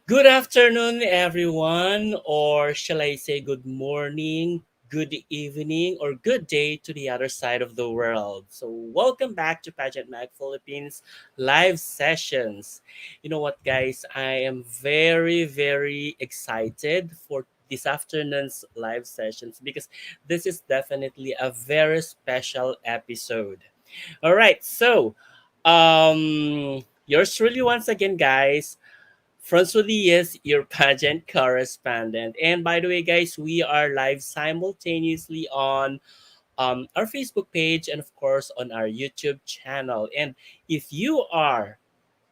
Good afternoon, everyone, or shall I say good morning, good evening, or good day to the other side of the world. So, welcome back to Pageant Mag Philippines live sessions. You know what, guys? I am very excited for this afternoon's live sessions because this is definitely a very special episode. All right, so yours truly once again, guys. Francois is your pageant correspondent. And by the way, guys, we are live simultaneously on our Facebook page and, of course, on our YouTube channel. And if you are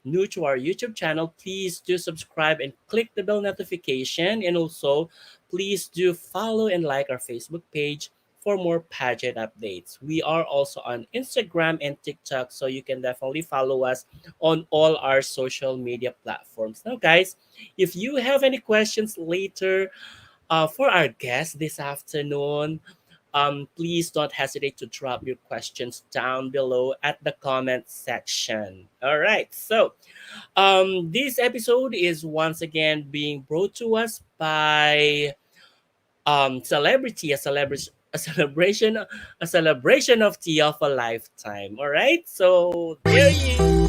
new to our YouTube channel, please do subscribe and click the bell notification. And also, please do follow and like our Facebook page for more pageant updates. We are also on Instagram and TikTok, so you can definitely follow us on all our social media platforms. Now, guys, if you have any questions later for our guest this afternoon, please don't hesitate to drop your questions down below at the comment section. All right, so this episode is once again being brought to us by celebrity, a celebration of tea of a lifetime. All right, so there you.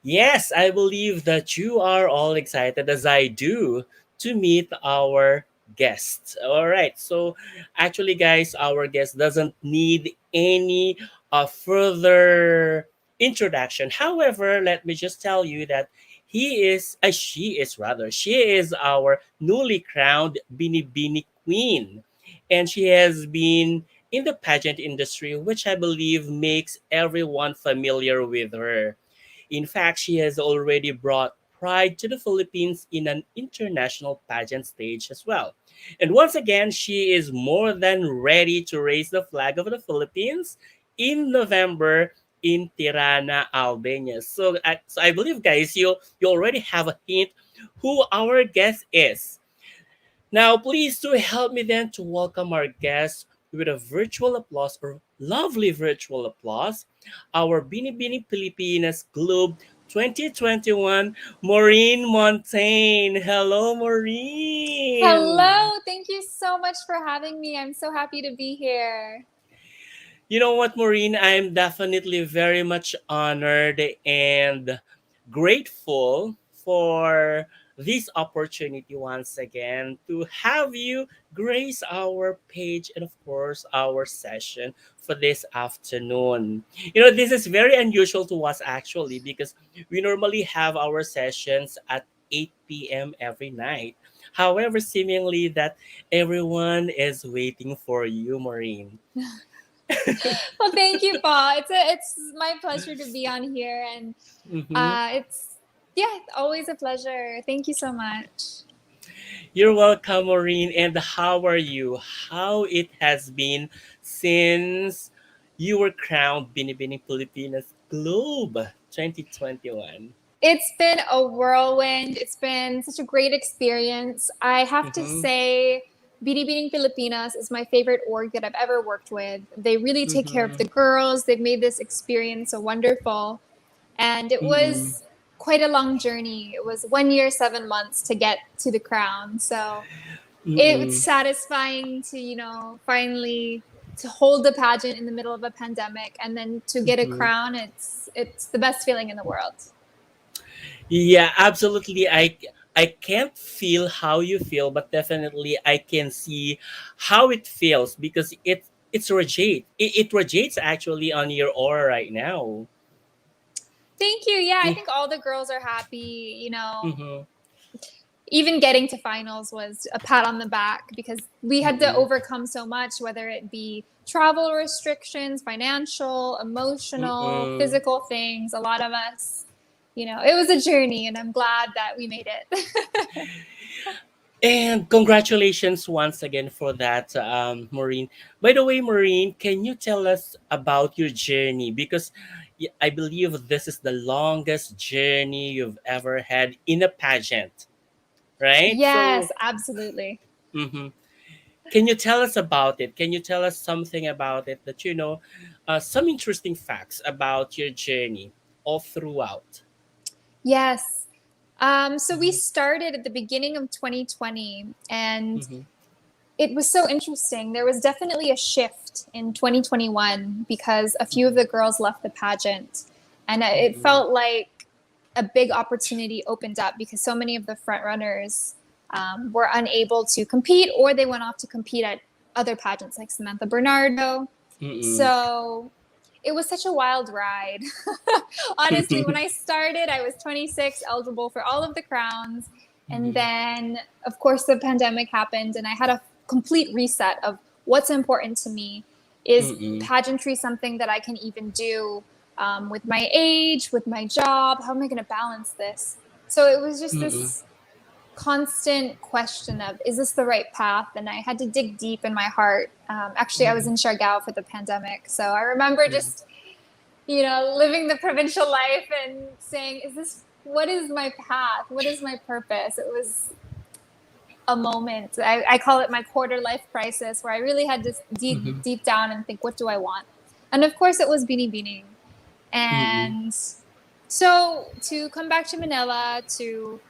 Yes, I believe that you are all excited as I do to meet our guest. All right. So, actually, guys, our guest doesn't need any further introduction. However, let me just tell you that she is our newly crowned Binibini Queen. And she has been in the pageant industry, which I believe makes everyone familiar with her. In fact, she has already brought pride to the Philippines in an international pageant stage as well. And once again, she is more than ready to raise the flag of the Philippines in November in Tirana, Albania. So I believe, guys, you already have a hint who our guest is. Now, please do help me then to welcome our guest with a virtual applause or lovely virtual applause. Our Binibining Pilipinas Globe 2021, Maureen Montagne. Hello, Maureen. Hello, thank you so much for having me. I'm so happy to be here. You know what, Maureen? I'm definitely very much honored and grateful for this opportunity once again to have you grace our page and, of course, our session for this afternoon. You know, this is very unusual to us actually because we normally have our sessions at 8 p.m. every night. However, seemingly that everyone is waiting for you, Maureen. Well, thank you, Paul. It's my pleasure to be on here, and Mhm. it's yeah, always a pleasure. Thank you so much. You're welcome, Maureen. And how are you? How it has been since you were crowned Binibining Pilipinas Globe 2021? It's been a whirlwind. It's been such a great experience. I have to Mm-hmm. say, Binibining Pilipinas is my favorite org that I've ever worked with. They really take care of Mm-hmm. the girls. They've made this experience so wonderful. And it Mm-hmm. was quite a long journey. It was 1 year, 7 months to get to the crown. So it's Mm-hmm. satisfying to, finally to hold the pageant in the middle of a pandemic and then to get a Mm-hmm. crown. It's the best feeling in the world. Yeah, absolutely. I can't feel how you feel, but definitely I can see how it feels because it radiates actually on your aura right now. Thank you. Yeah, I Mm-hmm. think all the girls are happy. Mm-hmm. Even getting to finals was a pat on the back because we had to Mm-hmm. overcome so much, whether it be travel restrictions, financial, emotional, Mm-hmm. physical things. A lot of us it was a journey, and I'm glad that we made it. And congratulations once again for that, Maureen. By the way, Maureen, can you tell us about your journey? Because I believe this is the longest journey you've ever had in a pageant, right? Yes, So, absolutely. mhm. Can you tell us about it? Can you tell us something about it that you know, some interesting facts about your journey all throughout? Yes. So we Mm-hmm. started at the beginning of 2020, and Mm-hmm. it was so interesting. There was definitely a shift in 2021 because a few of Mm-hmm. the girls left the pageant. And it Mm-hmm. felt like a big opportunity opened up because so many of the front runners were unable to compete, or they went off to compete at other pageants like Samantha Bernardo. Mm-hmm. So it was such a wild ride. Honestly, when I started, I was 26, eligible for all of the crowns. And Mm-hmm. then, of course, the pandemic happened, and I had a complete reset of what's important to me. Is Mm-hmm. pageantry something that I can even do with my age, with my job? How am I going to balance this? So it was just Mm-hmm. this constant question of, is this the right path? And I had to dig deep in my heart. Actually, I was in Siargao for the pandemic. So I remember just, living the provincial life and saying, what is my path? What is my purpose? It was a moment. I call it my quarter life crisis, where I really had to dig Mm-hmm. deep down and think, what do I want? And of course, it was Binibining. Mm-hmm. And so to come back to Manila to,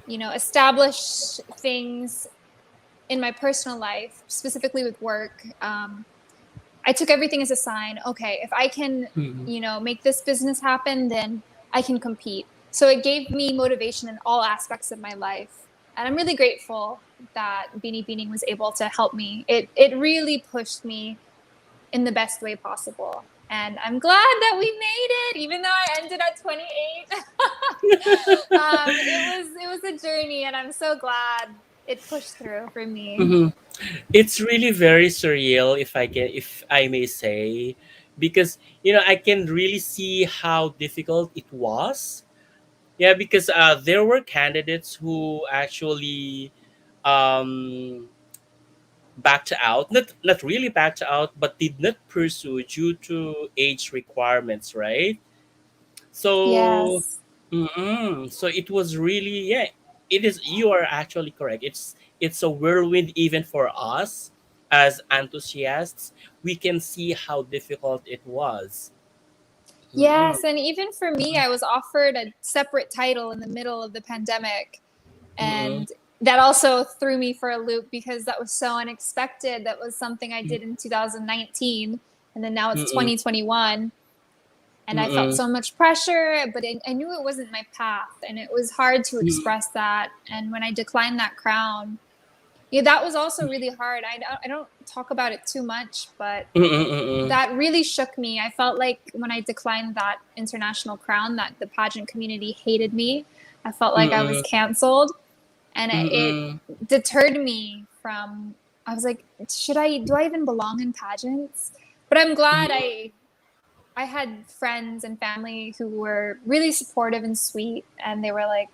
establish things in my personal life, specifically with work, I took everything as a sign. Okay, if I can, Mm-hmm. make this business happen, then I can compete. So it gave me motivation in all aspects of my life. And I'm really grateful that Beanie was able to help me. It really pushed me in the best way possible. And I'm glad that we made it, even though I ended at 28. It was a journey, and I'm so glad it pushed through for me. Mm-hmm. It's really very surreal, if I may say, because I can really see how difficult it was. Yeah, because there were candidates who actually um backed out, not really backed out, but did not pursue due to age requirements, right? So, Yes. so it was really, yeah. It is. You are actually correct. It's a whirlwind even for us as enthusiasts. We can see how difficult it was. Mm-mm, Yes, and even for me, I was offered a separate title in the middle of the pandemic, mm-mm, and that also threw me for a loop because that was so unexpected. That was something I did in 2019, and then now it's mm-mm, 2021, and I felt mm-mm, so much pressure, but I knew it wasn't my path, and it was hard to mm-mm, express that. And when I declined that crown, yeah, that was also really hard. I don't talk about it too much, but mm-mm, mm-mm, that really shook me. I felt like when I declined that international crown, that the pageant community hated me. I felt like I was mm-mm, canceled, and it mm-mm, deterred me from. I was like, do I even belong in pageants? But I'm glad mm-mm, I had friends and family who were really supportive and sweet, and they were like,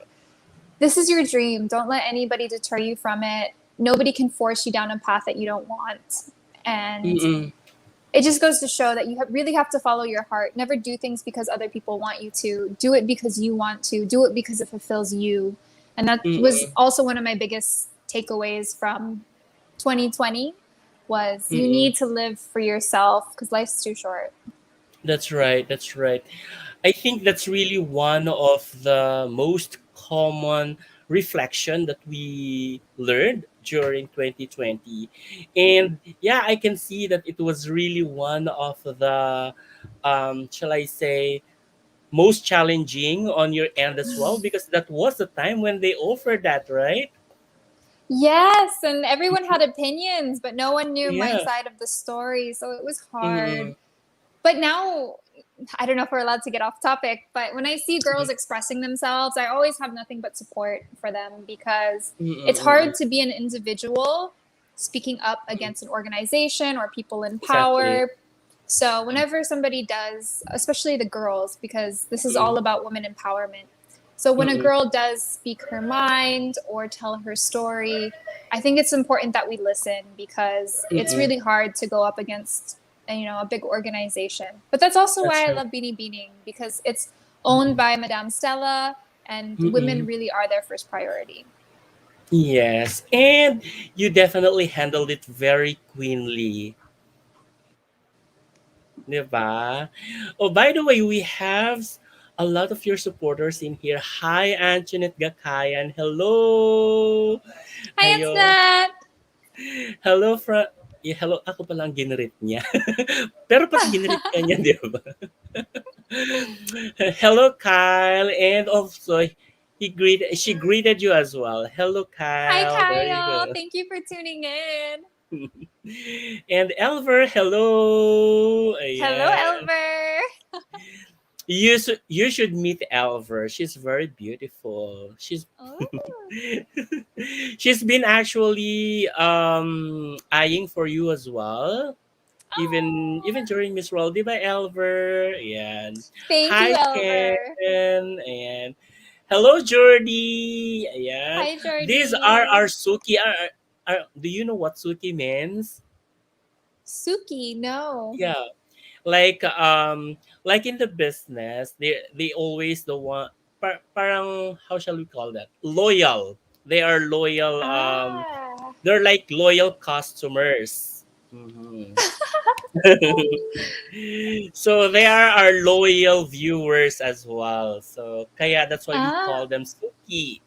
this is your dream. Don't let anybody deter you from it. Nobody can force you down a path that you don't want. And mm-mm, it just goes to show that you really have to follow your heart. Never do things because other people want you to. Do it because you want to. Do it because it fulfills you. And that was mm-mm, also one of my biggest takeaways from 2020 was you mm-mm. need to live for yourself because life's too short. That's right. That's right. I think that's really one of the most common reflection that we learned during 2020. And yeah, I can see that it was really one of the shall I say, most challenging on your end as well, because that was the time when they offered that, right? Yes, and everyone had opinions, but no one knew my Yeah. side of the story, so it was hard. Mm-mm, But now, I don't know if we're allowed to get off topic, but when I see girls mm-mm, expressing themselves, I always have nothing but support for them because it's mm-mm, hard to be an individual speaking up mm-mm. against an organization or people in Exactly. power. So whenever somebody does, especially the girls, because this is all Mm-mm. about women empowerment. So when a Mm-mm. girl does speak her mind or tell her story, I think it's important that we listen because it's Mm-mm. really hard to go up against a big organization. But that's also That's why I right. love Binibining because it's owned Mm-mm. by Madame Stella and women Mm-mm. really are their first priority. Yes, and you definitely handled it very queenly, diba? Oh, by the way, we have a lot of your supporters in here. Hi, Antoinette Gakayan. Hello. Hi, it's Ayo. Nat. Hello, hello, ako palang ginrit niya. Pero pati ginrit ka niya, di ba? Hello, Kyle. And also, she greeted you as well. Hello, Hi, Kyle. There you Kyle. go. Thank you for tuning in. And Elver, hello. Hello, Ayan. Elver. You should meet Elver. She's very beautiful. Oh. She's been actually eyeing for you as well. Even Oh. during Miss World, di ba, Elver? Ayan. Thank you, Hi, Elver. Ken. Ayan. Hello, Jordy. Ayan. Hi, These are Jordy. our Suki. Do you know what Suki means? Suki, no. Yeah, like in the business, they always the one, parang, how shall we call that, loyal. They are loyal, Ah. they're like loyal customers. Mhm. So they are our loyal viewers as well, so kaya that's why we call Ah. them Suki.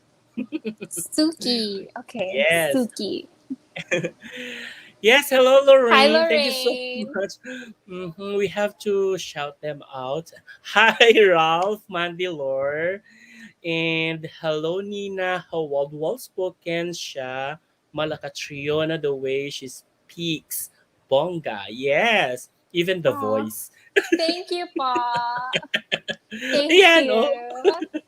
Suki. Okay, Yes. Suki. Yes, hello, Hi, Lorraine. Thank you so Lorraine. much. We have to shout them out. Hi, Ralph, Mandy Lore. And hello, Nina. How well spoken siya. Malakatriona the way she speaks. Bonga. Yes. Even the Aw. voice. Thank you, Pa. Thank Ayan, oh. you.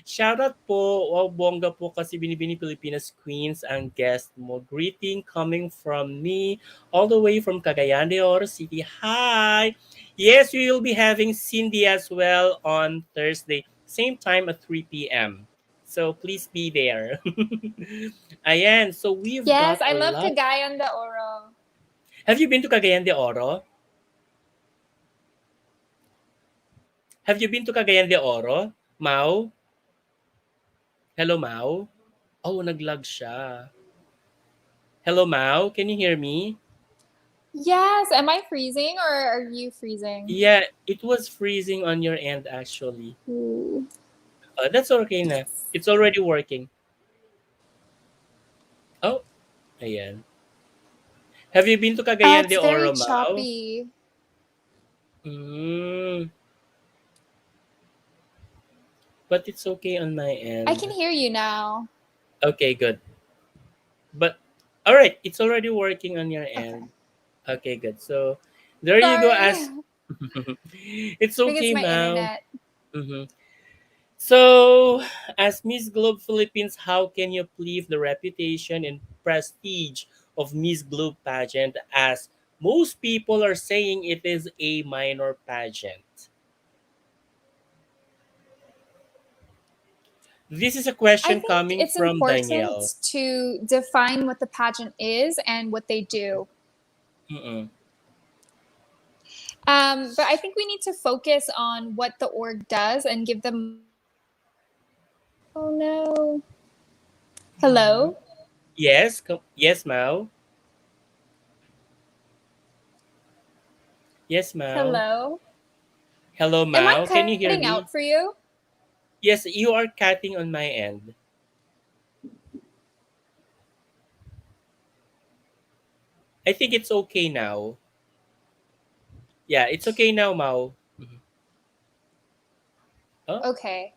Shoutout po, wow, bongga po kasi Binibining Pilipinas Queens ang guest mo. Greeting coming from me all the way from Cagayan de Oro City. Hi! Yes, we will be having Cindy as well on Thursday, same time at 3 p.m. So please be there. Ayan, so we've Yes, got I a love lot. Cagayan de Oro. Have you been to Cagayan de Oro? Have you been to Cagayan de Oro? Mau? Hello, Mau? Oh, naglag siya. Hello, Mau. Can you hear me? Yes, am I freezing or are you freezing? Yeah, it was freezing on your end actually. Ooh. That's okay na. It's already working. Oh, ayan. Have you been to Cagayan It's de very Oro, Mau? choppy. Mm, but it's okay on my I can end. hear you now. Okay, good. But all right, it's already working on your Okay. end. Okay, good. So there you go. Sorry. As it's I think it's okay, my Mau. internet. Mhm. So, as Miss Globe Philippines, how can you plead the reputation and prestige of Miss Globe pageant as most people are saying it is a minor pageant? This is a I question think coming it's from important Danielle. to define what the pageant is and what they do. Mm-mm. But I think we need to focus on what the org does and give them. Oh no. Mhm. Hello? Yes, yes, Mao. Yes, Mao. Hello? Hello, Am I Mao. Can you hear cutting me? out for you? Yes, you are cutting on my end. I think it's okay now. Yeah, it's okay now, Mao. Mhm. Oh, Okay.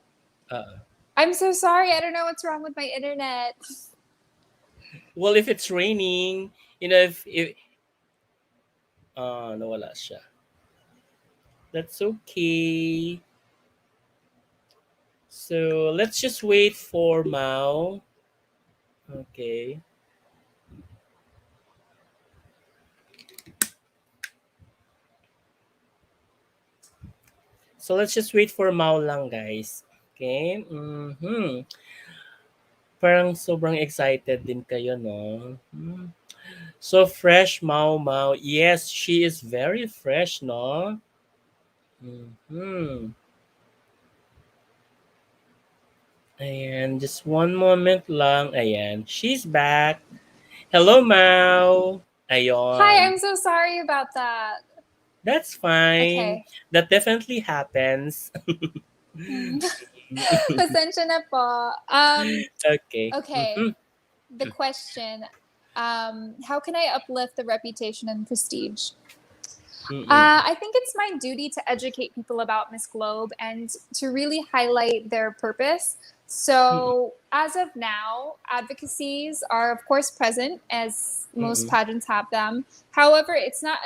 uh, I'm so sorry. I don't know what's wrong with my internet. well, if it's raining, if nawala siya. That's okay. So let's just wait for Mao. Okay. So let's just wait for Mao lang, guys. Okay? Parang sobrang excited din kayo, no? So fresh, Mao Mao. Yes, she is very fresh, no? Hmm. Ayan, just one moment lang. Ayan, she's back. Hello, Mao. Hi, Ayon. I'm so sorry about that. That's fine. Okay. That definitely happens. Mm. Pasensya na po. Okay. Okay. The question, how can I uplift the reputation and prestige? Mm-mm. I think it's my duty to educate people about Miss Globe and to really highlight their purpose. Mm-mm. So, as of now, advocacies are, of course, present as most Mm-mm. pageants have them. However, it's not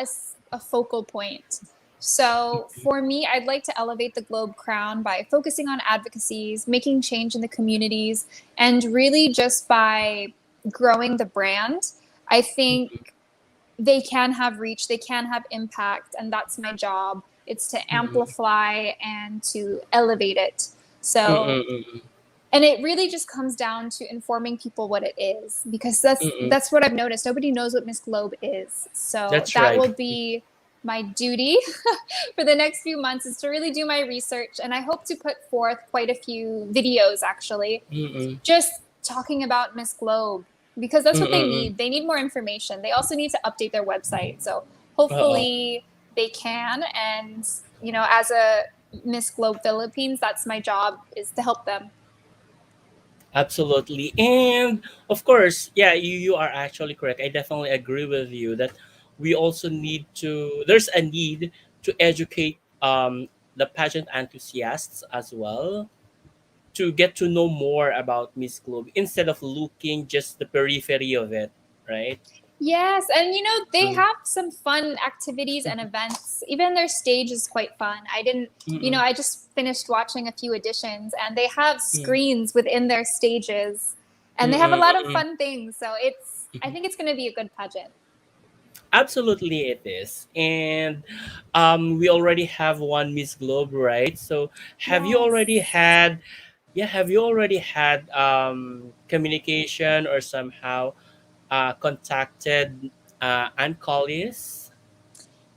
a focal point. So, for me, I'd like to elevate the Globe crown by focusing on advocacies, making change in the communities, and really just by growing the brand. I think they can have reach, they can have impact, and that's my job. It's to Mm-mm. amplify and to elevate it. So, Mm-mm. and it really just comes down to informing people what it is, because that's Mm-mm. that's what I've noticed. Nobody knows what Miss Globe is. So That's that right. will be my duty for the next few months, is to really do my research, and I hope to put forth quite a few videos actually Mm-mm. just talking about Miss Globe, because that's what they Mm-mm. need. They need more information. They also need to update their website. So Oo. hopefully they can. And, as a Miss Globe Philippines, that's my job, is to help them. Absolutely. And of course, yeah, you are actually correct. I definitely agree with you that we also need to, there's a need to educate the pageant enthusiasts as well, to get to know more about Miss Globe instead of looking just the periphery of it, right? Yes, and they Mm. have some fun activities and events. Even their stage is quite fun. I didn't, Mm-mm. I just finished watching a few editions, and they have Mm. screens within their stages, and they have a Mm-mm. lot of Mm-mm. fun things. So I think it's going to be a good pageant. Absolutely, it is. And we already have one Miss Globe, right? So have you already Yes. had, yeah, have you already had communication or somehow contacted Aunt Collies?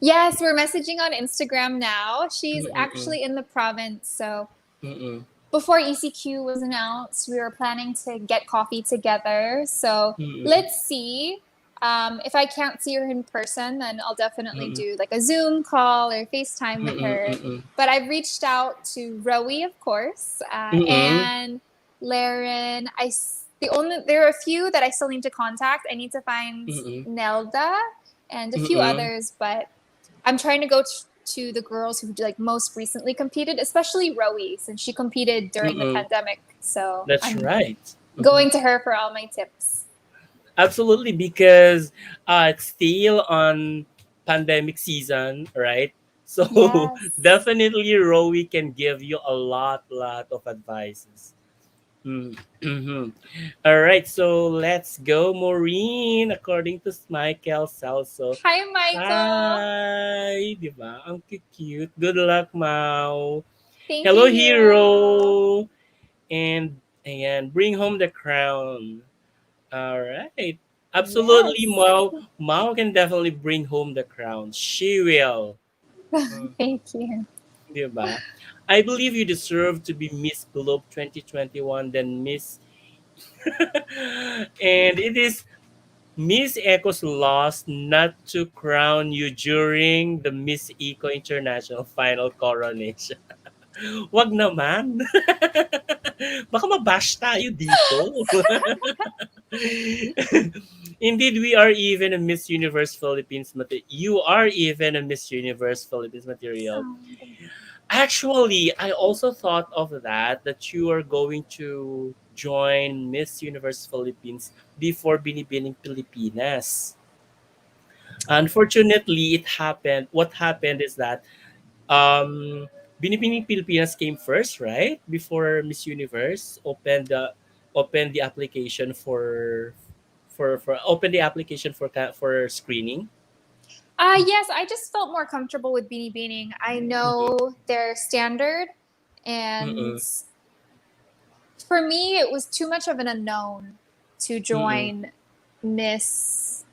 Yes, we're messaging on Instagram now. She's Mm-mm. actually in the province. So Mm-mm. before ECQ was announced, we were planning to get coffee together. So Mm-mm. let's see. If I can't see her in person, then I'll definitely Mm-mm. do like a Zoom call or FaceTime with Mm-mm. her. Mm-mm. But I've reached out to Rowie, of course, Mm-mm. and Laren. There are a few that I still need to contact. I need to find Mm-mm. Nelda and a few Mm-mm. others, but I'm trying to go to the girls who like most recently competed, especially Rowie, since she competed during the Mm-mm. pandemic. So That's I'm right. Mhm. going to her for all my tips. Absolutely, because it's still on pandemic season, right? So Yes. definitely Rowie can give you a lot of advices. Mm-hmm. All right, so let's go, Maureen. According to Michael Salso. Hi, Michael. Hi, di ba? Ang cute. Good luck, Mau. Thank Hello, you, hero. hero. And bring home the crown. All right. Absolutely, Yes. Mao. Mao can definitely bring home the crown. She will. Mm, Thank you. di ba? I believe you deserve to be Miss Globe 2021 than Miss. And it is Miss Echo's loss not to crown you during the Miss Eco International Final Coronation. Wag naman. Baka mabash tayo dito. Indeed, we are even a Miss Universe Philippines material. You are even a Miss Universe Philippines material. Oh, thank you. Actually, I also thought of that you are going to join Miss Universe Philippines before Binibining Pilipinas. Unfortunately, it happened. What happened is that Binibining Pilipinas came first, right? Before Miss Universe opened the application for open the application for screening. Yes, I just felt more comfortable with Binibining. I Mm-mm, know their standard, and mm-mm, for me, it was too much of an unknown to mm-mm. join Miss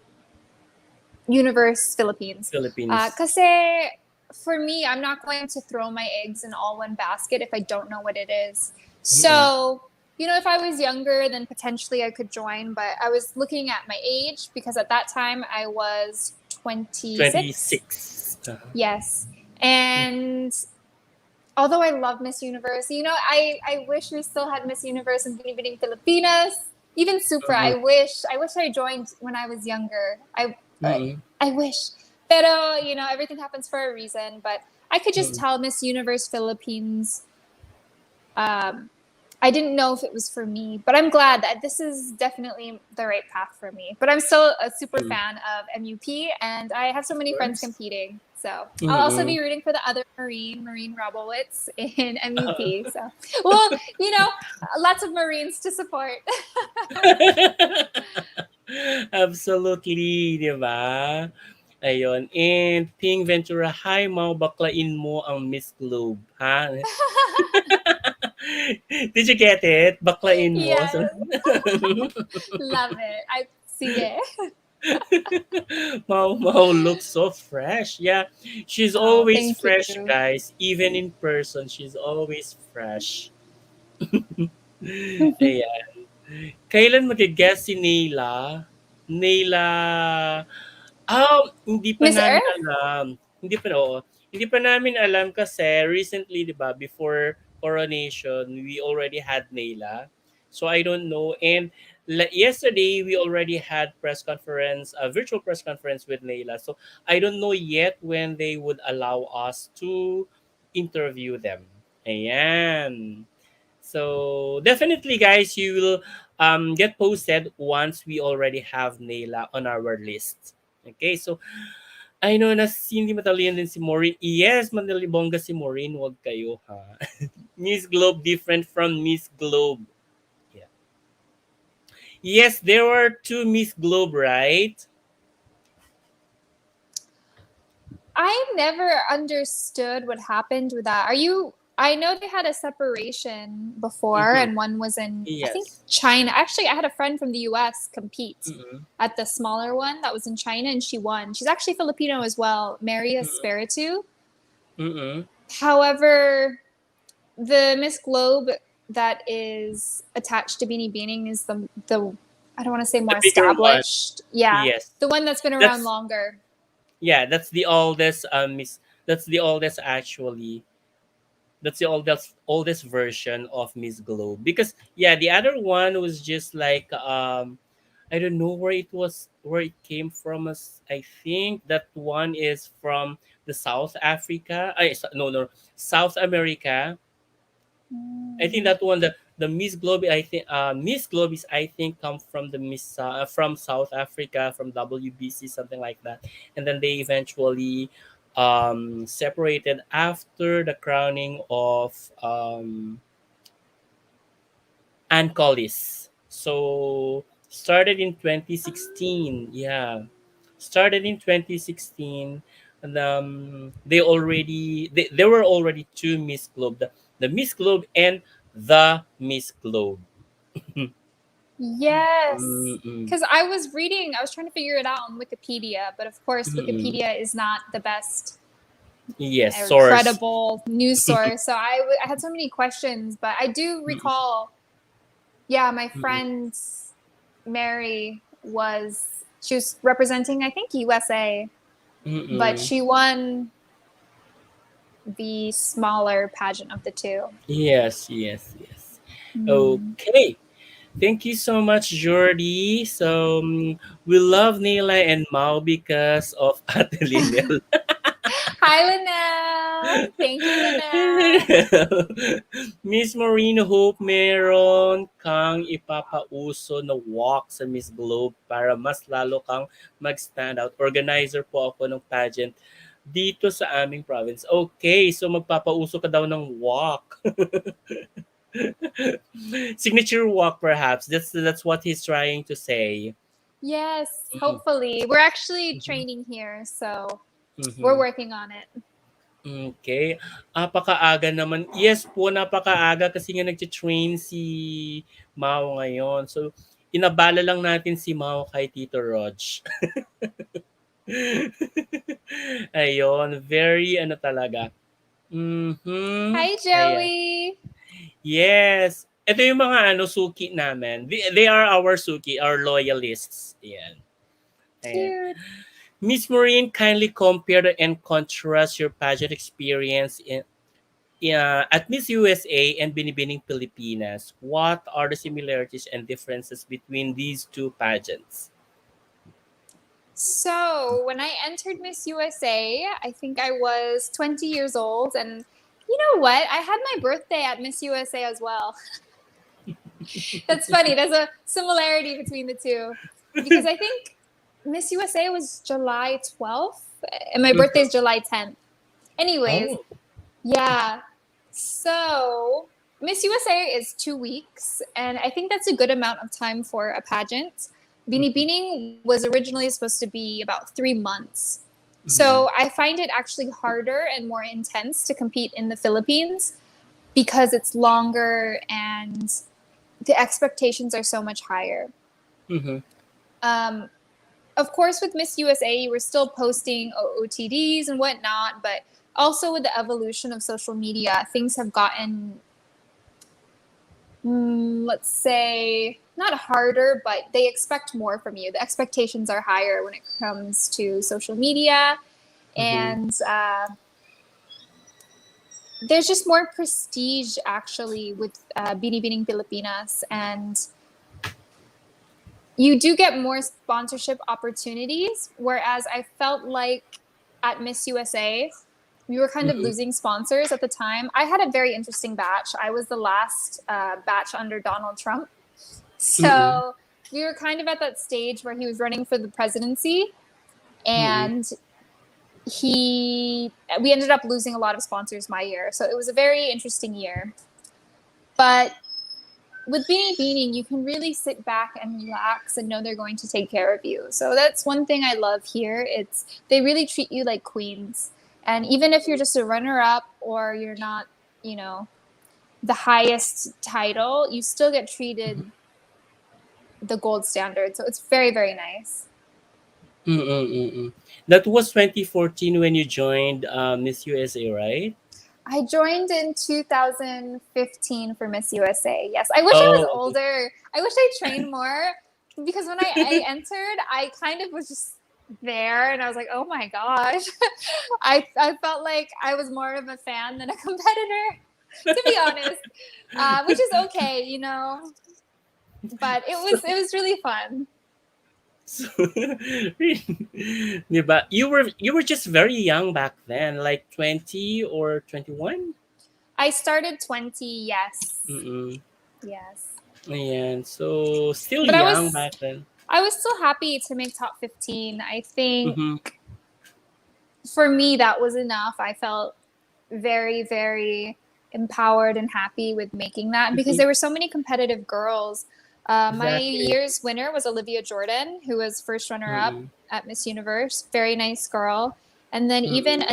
Universe Philippines. Philippines. Kasi for me, I'm not going to throw my eggs in all one basket if I don't know what it is. Mm-mm. So, if I was younger, then potentially I could join, but I was looking at my age because at that time I was 26. 26. Yes. And although I love Miss Universe, I wish we still had Miss Universe and Binibining Pilipinas. Even Supra, Mm-mm, I wish I joined when I was younger. mm-mm, I wish. Pero, everything happens for a reason. But I could just mm-mm, tell Miss Universe Philippines, um, I didn't know if it was for me, but I'm glad that this is definitely the right path for me. But I'm still a super mm-mm. fan of MUP, and I have so Of many friends course. competing. So I'll also Mm-mm. be rooting for the other Marine Rabowitz in MUP. So, well, you know, lots of Marines to support. Absolutely, di ba? Ayun. And Ping Ventura, hi, Mau, baklain mo ang Miss Globe, ha? Did you get it? Baklain mo. So, Yes, love it. I sige. Mau looks so fresh. Yeah, she's Oh, always thank fresh, you. guys. Even in person, she's always fresh. Ayan. Kailan mag-guest si Nayla? Nayla, hindi pa Miss namin Earth? alam. Hindi pa, oo. Hindi pa namin alam kasi recently, di ba, before coronation, we already had Nayla. So I don't know. And yesterday, we already had press conference, a virtual press conference with Nayla. So I don't know yet when they would allow us to interview them. Ayan. So definitely, guys, you will get posted once we already have Nayla on our list. Okay, so I know na hindi matalino din si Maureen. Yes, manalibongga si Maureen, wag kayo ha. Miss Globe different from Miss Globe. Yeah. Yes, there were two Miss Globe, right? I never understood what happened with that. I know they had a separation before, Mm-hmm. and one was in, I think, Yes. China. Actually, I had a friend from the US compete Mm-hmm. at the smaller one that was in China, and she won. She's actually Filipino as well, Maria Mm-hmm. Spiritu. Mm-hmm. However, the Miss Globe that is attached to Beanie Beaning is the I don't want to say The more bigger one. established. Yeah, Yes. the one that's been around That's longer. yeah, that's the oldest Miss, that's the oldest actually. That's the oldest version of Miss Globe. Because yeah, the other one was just like I don't know where it came from. As I think that one is from the South Africa. No, no, South America. I think Mm. that one, the Miss Globe, I think Miss Globe is, I think, come from the from South Africa, from WBC, something like that, and then they eventually separated after the crowning of Ann Collis. So started in 2016. Yeah, started in 2016, and there were already two Miss Globe, the Miss Globe and the Miss Globe. Yes. Mm-mm. Because I was trying to figure it out on Wikipedia, but of course, Mm-mm. Wikipedia is not the best Yes, or source. credible news source. So I had so many questions, but I do Mm-mm. recall, yeah, my Mm-mm. friend Mary she was representing, I think, USA, but Mm-mm. she won the smaller pageant of the two. Yes, yes, yes. Mm. Okay. Thank you so much, Jordy. So we love Nila and Mao because of Ate Linel. Hi, Linnell. Thank you, Linnell. Miss Maureen, hope meron kang ipapauso na walk sa Miss Globe para mas lalo kang mag-stand out. Organizer po ako ng pageant dito sa aming province. Okay, so magpapauso ka daw ng walk. Signature walk perhaps. That's what he's trying to say. Yes, Mm, hopefully. We're actually mhm, training here, so we're mhm. working on it. Okay. Napakaaga naman. Yes po, napakaaga kasi nga nagte-train si Mao ngayon. So, inabala lang natin si Mao kay Tito Rog. Ayun, very ano talaga. Mhm. Hi, Ayan. Joey. Yes. Ito yung mga ano suki namin. They are our suki, our loyalists. Ayan. Ayan. Cute. Miss Maureen, kindly compare and contrast your pageant experience at Miss USA and Binibining Pilipinas. What are the similarities and differences between these two pageants? So, when I entered Miss USA, I think I was 20 years old. And you know what? I had my birthday at Miss USA as well. That's funny. There's a similarity between the two because I think Miss USA was July 12th and my birthday is July 10th. Anyways, Oh. yeah. So, Miss USA is 2 weeks, and I think that's a good amount of time for a pageant. Mhm, Binibining was originally supposed to be about 3 months. mhm, So, I find it actually harder and more intense to compete in the Philippines because it's longer and the expectations are so much higher. mhm, Um, of course, with Miss USA, you were still posting OOTDs and whatnot, but also with the evolution of social media, things have gotten, let's say, not harder, but they expect more from you. The expectations are higher when it comes to social media, mhm, and there's just more prestige actually with Binibining Pilipinas, and you do get more sponsorship opportunities. Whereas I felt like at Miss USA, we were kind of mhm, losing sponsors at the time. I had a very interesting batch. I was the last batch under Donald Trump. mhm, So we were kind of at that stage where he was running for the presidency mhm, and we ended up losing a lot of sponsors my year. So it was a very interesting year. But with Beanie, you can really sit back and relax and know they're going to take care of you. So that's one thing I love here. It's they really treat you like queens. And even if you're just a runner up or you're not, you know, the highest title, you still get mhm, treated the gold standard. So it's very, very nice. mm, mm, mm. That was 2014 when you joined Miss USA, right? I joined in 2015 for Miss USA. Yes, I wish I was Oh, okay. older. I wish I trained more because when I entered, I kind of was just there and I was like, oh my gosh. I felt like I was more of a fan than a competitor, to be honest, which is okay, you know. But So, it was really fun. so diba? You were just very young back then, like 20 or 21? I started 20, yes, Mm-mm. yes, Ayan. So, still but young back then. I was still happy to make top 15. I think Mm-hmm. for me that was enough. I felt very, very empowered and happy with making that because Mm-hmm. there were so many competitive girls. My Exactly. year's winner was Olivia Jordan, who was first runner up Mm-mm. at Miss Universe. Very nice girl. And then even Mm-mm.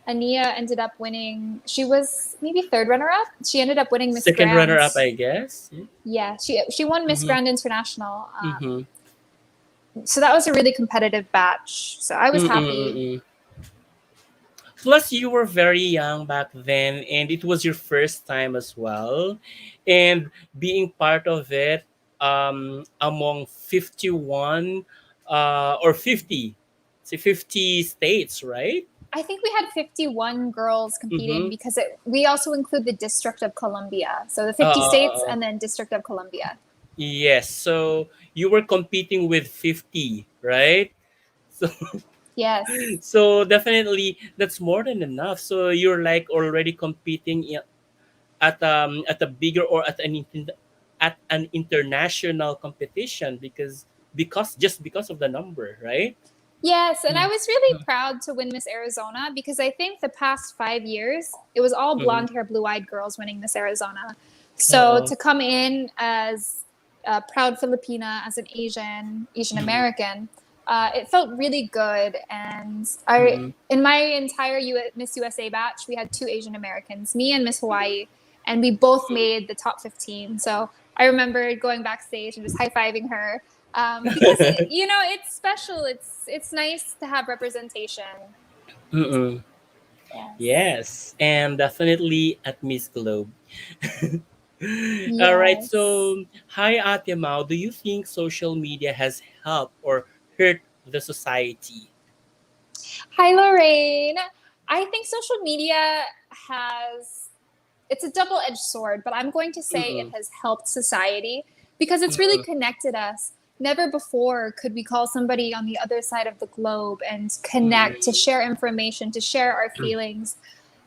Ania ended up winning. She was maybe third runner up. She ended up winning Miss Second runner Grand. up, I guess. Yeah. Yeah, she won Miss Mm-hmm. Grand International. Mm-hmm. So that was a really competitive batch. So I was happy. Mm-mm. Plus, you were very young back then, and it was your first time as well. And being part of it among 51 or 50, say 50 states, right? I think we had 51 girls competing Mm-hmm. because we also include the District of Columbia. So the Uh, 50 uh, states uh, uh. and then District of Columbia. Yes, so you were competing with 50, right? So Yes. so definitely that's more than enough. So you're like already competing at a bigger or at an international competition because just because of the number, right? Yes, and I Mm-hmm. was really proud to win Miss Arizona because I think the past 5 years it was all Mm-hmm. blonde hair, blue eyed girls winning Miss Arizona. So Uh-oh. to come in as proud Filipina as an Asian Mm-hmm. American. It felt really good, and Mm-hmm. in my entire Miss USA batch, we had two Asian Americans, me and Miss Hawaii, and we both made the top 15. So I remember going backstage and just high fiving her because it's special. It's nice to have representation. Mm-mm. Yes. Yes, and definitely at Miss Globe. All right, Yes. so hi Ate Mao, do you think social media has helped or hurt the society? Hi, Lorraine. I think social media has, it's a double edged sword, but I'm going to say it Mm-mm. has helped society because it's really Mm-mm. connected us. Never before could we call somebody on the other side of the globe and connect, to Mm-mm. share information, to share our feelings.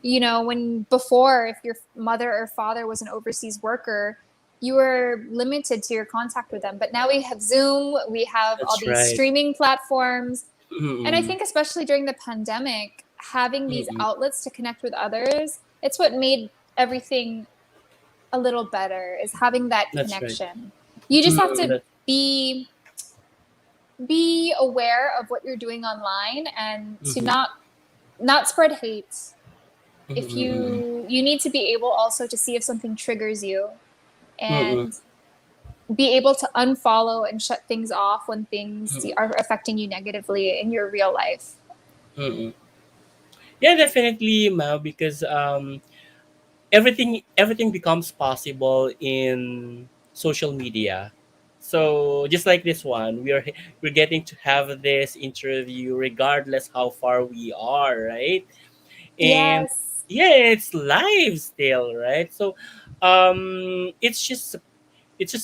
When before, if your mother or father was an overseas worker, you were limited to your contact with them. But now we have Zoom, we have all That's these right. streaming platforms, and I Mm-mm. think especially during the pandemic, having these Mm-mm. outlets to connect with others, it's what made everything a little better, is having that That's right. connection. You just have Mm-mm. to be aware of what you're doing online and to Mm-hmm. not spread hate. If Mm-mm. you need to be able also to see if something triggers you, Mm-mm. and be able to unfollow and shut things off when things Mm-mm. are affecting you negatively in your real life. Mm-mm. Yeah, definitely, Mao, because everything becomes possible in social media. So just like this one, we're getting to have this interview regardless how far we are, right? And Yes. yeah, it's live still, right? So it's just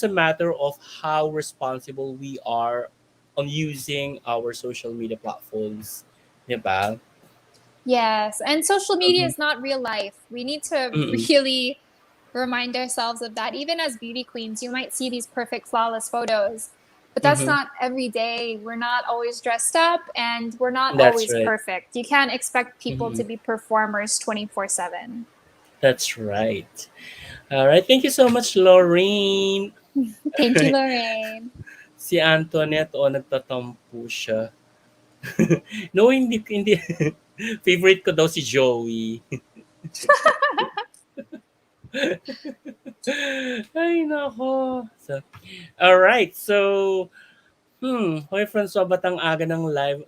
a matter of how responsible we are on using our social media platforms, diba? Yes. And social media Mm-hmm. is not real life. We need to Mm-mm. really remind ourselves of that. Even as beauty queens, you might see these perfect, flawless photos, but that's Mm-hmm. not every day. We're not always dressed up and we're not That's always right. perfect. You can't expect people Mm-hmm. to be performers 24/7. That's right. All right. Thank you so much, Lorraine. All Thank you, right. Lorraine. Si Antoinette, nagtatampo siya. No, hindi. Favorite ko daw si Joey. Ay, nako. So, all right. So, Hoy Francois, ba't ang aga ng live?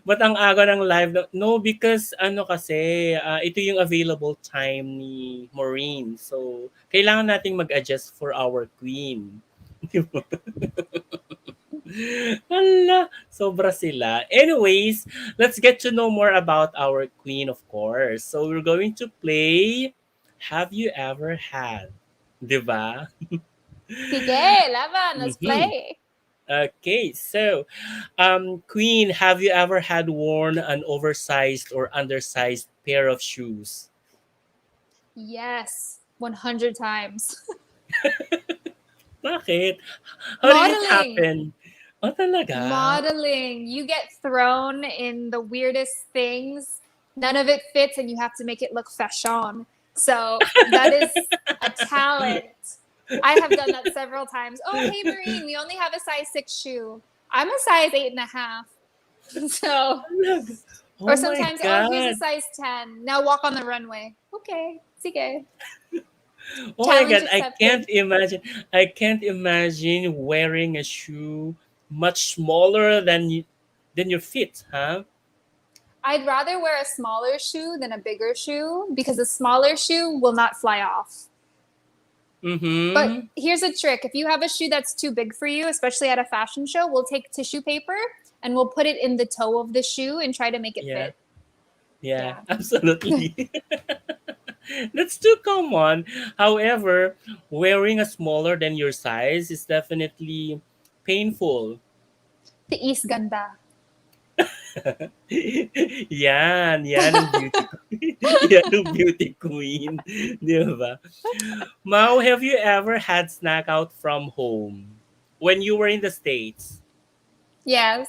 Ba't ang aga ng live? No, because ano kasi, ito yung available time ni Maureen. So, kailangan nating mag-adjust for our queen. Di ba? Hala, sobra sila. Anyways, let's get to know more about our queen, of course. So, we're going to play Have You Ever Had? Diba? Sige, laban, let's Mm-hmm. play. Okay, so Queen, have you ever had worn an oversized or undersized pair of shoes? Yes, 100 times. Bakit? How did it Modeling. happen? Oh, talaga? Modeling. You get thrown in the weirdest things. None of it fits, and you have to make it look fashion. So that is a talent. I have done that several times. Oh, hey, Maureen, we only have a size 6 shoe. I'm a size 8.5. So, Talaga? or Oh my sometimes, oh, here's a God. size 10. Now walk on the runway. Okay, sige. Oh my Challenge God, I accepted. can't imagine. I can't imagine wearing a shoe much smaller than your feet, huh? I'd rather wear a smaller shoe than a bigger shoe because a smaller shoe will not fly off. But Mm-hmm. here's a trick. If you have a shoe that's too big for you, especially at a fashion show, we'll take tissue paper and we'll put it in the toe of the shoe and try to make it Yeah. fit. Yeah, Yeah. absolutely. That's too common. However, wearing a smaller than your size is definitely painful. Tiis ganda. Yan ang beauty queen. Yan ang beauty queen. Di ba? Mau, have you ever had snack out from home when you were in the States? Yes.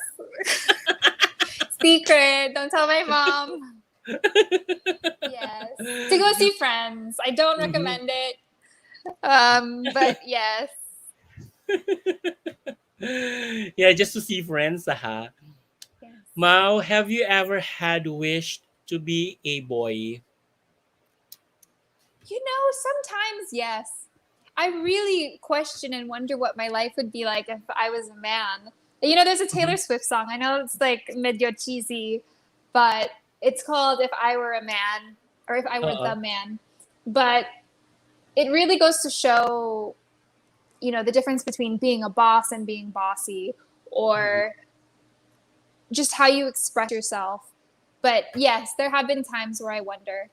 Secret. Don't tell my mom. Yes. To go see friends. I don't Mm-hmm. recommend it. But yes. Yeah, just to see friends, aha. Yes. Mao, have you ever had wished to be a boy? Sometimes yes. I really question and wonder what my life would be like if I was a man. There's a Mhm. Taylor Swift song. I know it's like medio cheesy, but it's called If I Were a Man or If I Were Uh-uh. the Man. But it really goes to show, the difference between being a boss and being bossy, Mhm. or just how you express yourself. But yes, there have been times where I wonder.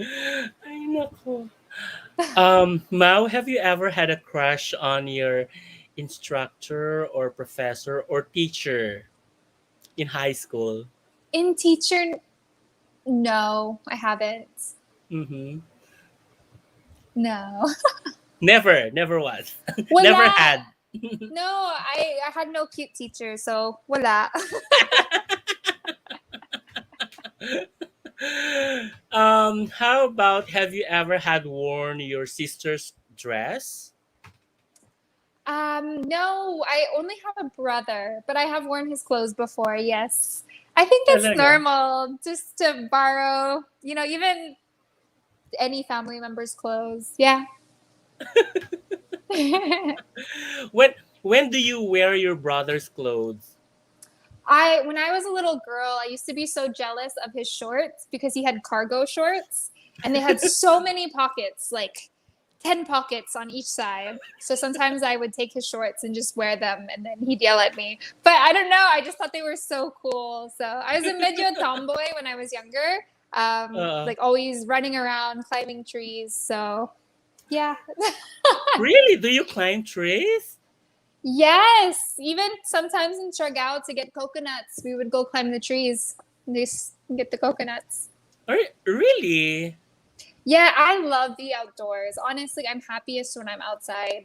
Ay, nako. Mao, have you ever had a crush on your instructor or professor or teacher in high school? In teacher, no, I haven't. Mm-hmm. No. Never, never was. Never Wala. had. No, I had no cute teacher, so wala. How about have you ever had worn your sister's dress? No, I only have a brother, but I have worn his clothes before, yes. I think it's Talaga? normal just to borrow, even any family member's clothes. Yeah. When when do you wear your brother's clothes? When I was a little girl, I used to be so jealous of his shorts because he had cargo shorts and they had so many pockets, like 10 pockets on each side. So sometimes I would take his shorts and just wear them and then he'd yell at me. But I don't know, I just thought they were so cool. So I was a medio tomboy when I was younger, Uh, like always running around, climbing trees. So yeah. really? Do you climb trees? Yes, even sometimes in Siargao to get coconuts, we would go climb the trees and just get the coconuts. Really? Yeah, I love the outdoors. Honestly, I'm happiest when I'm outside.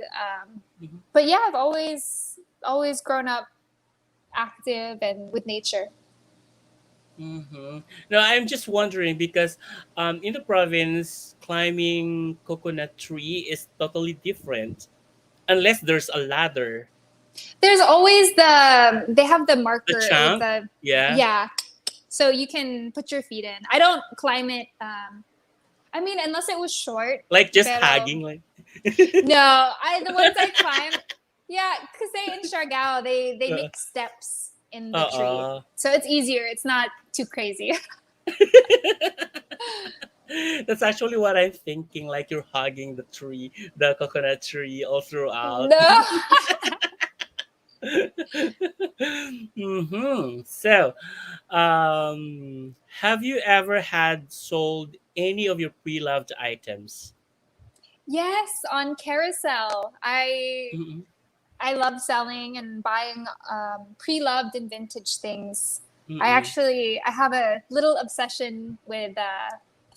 Mhm. But yeah, I've always grown up active and with nature. Mm-hmm. No, I'm just wondering because in the province, climbing coconut tree is totally different unless there's a ladder. There's always they have the The marker, like chunk, the yeah, yeah, so you can put your feet in. I don't climb it. I mean, unless it was short. like just Pero hugging, like. no, the ones I climb, yeah, because they in Siargao they uh, make steps in the tree, uh, so it's easier. It's not too crazy. That's actually what I'm thinking. Like you're hugging the tree, the coconut tree, all throughout. No. So, have you ever had sold any of your pre-loved items? Yes, on Carousel, Mm-hmm. I love selling and buying pre-loved and vintage things. Mm-mm. I have a little obsession with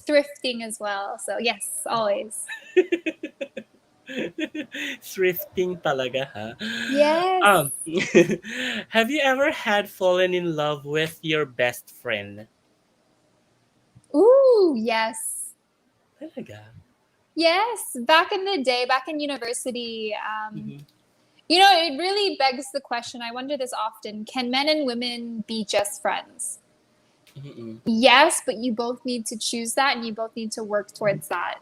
thrifting as well. So yes, always. Thrifting talaga, ha? Um, Yes. have you ever had fallen in love with your best friend? Ooh, yes. Talaga? Yes, back in the day, back in university, Mm-hmm. it really begs the question. I wonder this often. Can men and women be just friends? Mm-mm. Yes, but you both need to choose that and you both need to work towards that.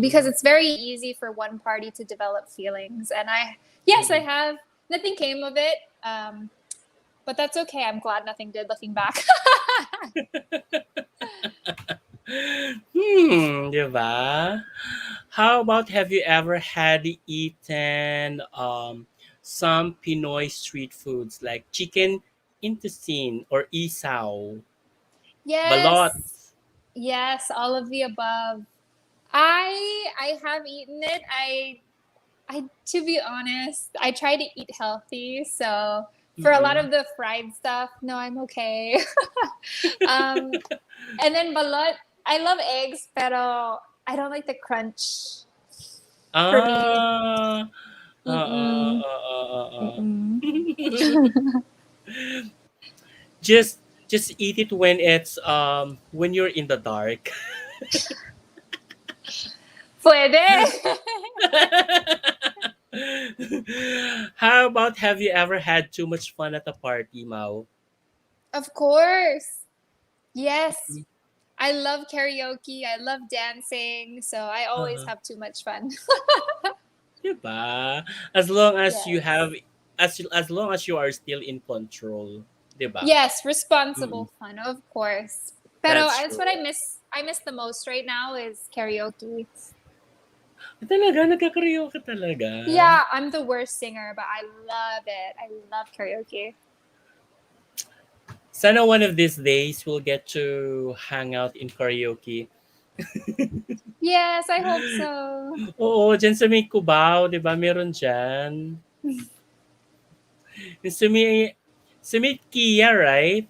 Because Mm-mm. it's very easy for one party to develop feelings. And yes, I Mm-mm. have. Nothing came of it. But that's okay. I'm glad nothing did looking back. Di ba? How about have you ever had eaten some Pinoy street foods like chicken intestine or isaw, balot? Yes. Yes, all of the above. I have eaten it. I to be honest, I try to eat healthy, so for a lot Mm-mm. of the fried stuff, no, I'm okay. um, and then balut, I love eggs, pero I don't like the crunch for me. Ah, Mm-mm. uh. Mm-mm. just just eat it when it's when you're in the dark. Puede. How about, have you ever had too much fun at a party, Mao? Of course. Yes. I love karaoke. I love dancing. So I always Uh-huh. have too much fun. Diba? As long as you have, Yes. as long as you are still in control, diba? Yes, Mm, responsible fun, of course. Pero that's that's true. what I miss the most right now is karaoke. Talaga, nagka-karaoke talaga. Yeah, I'm the worst singer, but I love it. I love karaoke. Sana one of these days we'll get to hang out in karaoke. Yes, I hope so. Oo, dyan sa may Cubao, di ba? Meron dyan. Yung sa may Kia, right?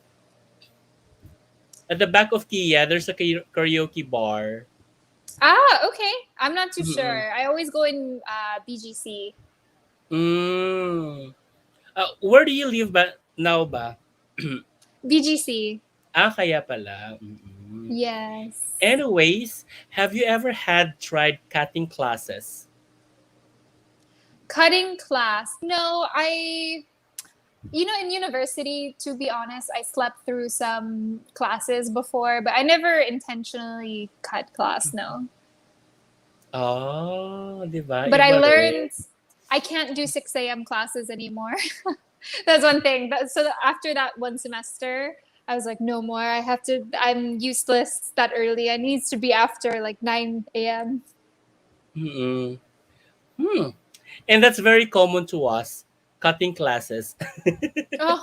At the back of Kia, there's a karaoke bar. Ah, okay. I'm not too Mm-mm. sure. I always go in BGC. Mm. Where do you live ba now ba? BGC. Kaya pala. Mm-mm. Yes. Anyways, have you ever had tried cutting classes? Cutting class. No, in university, to be honest, I slept through some classes before, but I never intentionally cut class, no. Oh, di ba? But I Iba rin. learned I can't do 6 a.m. classes anymore. That's one thing. So after that one semester, I was like, no more. I'm useless that early. It needs to be after like 9 a.m. Mm-mm. Hmm. And that's very common to us, cutting classes. Oh,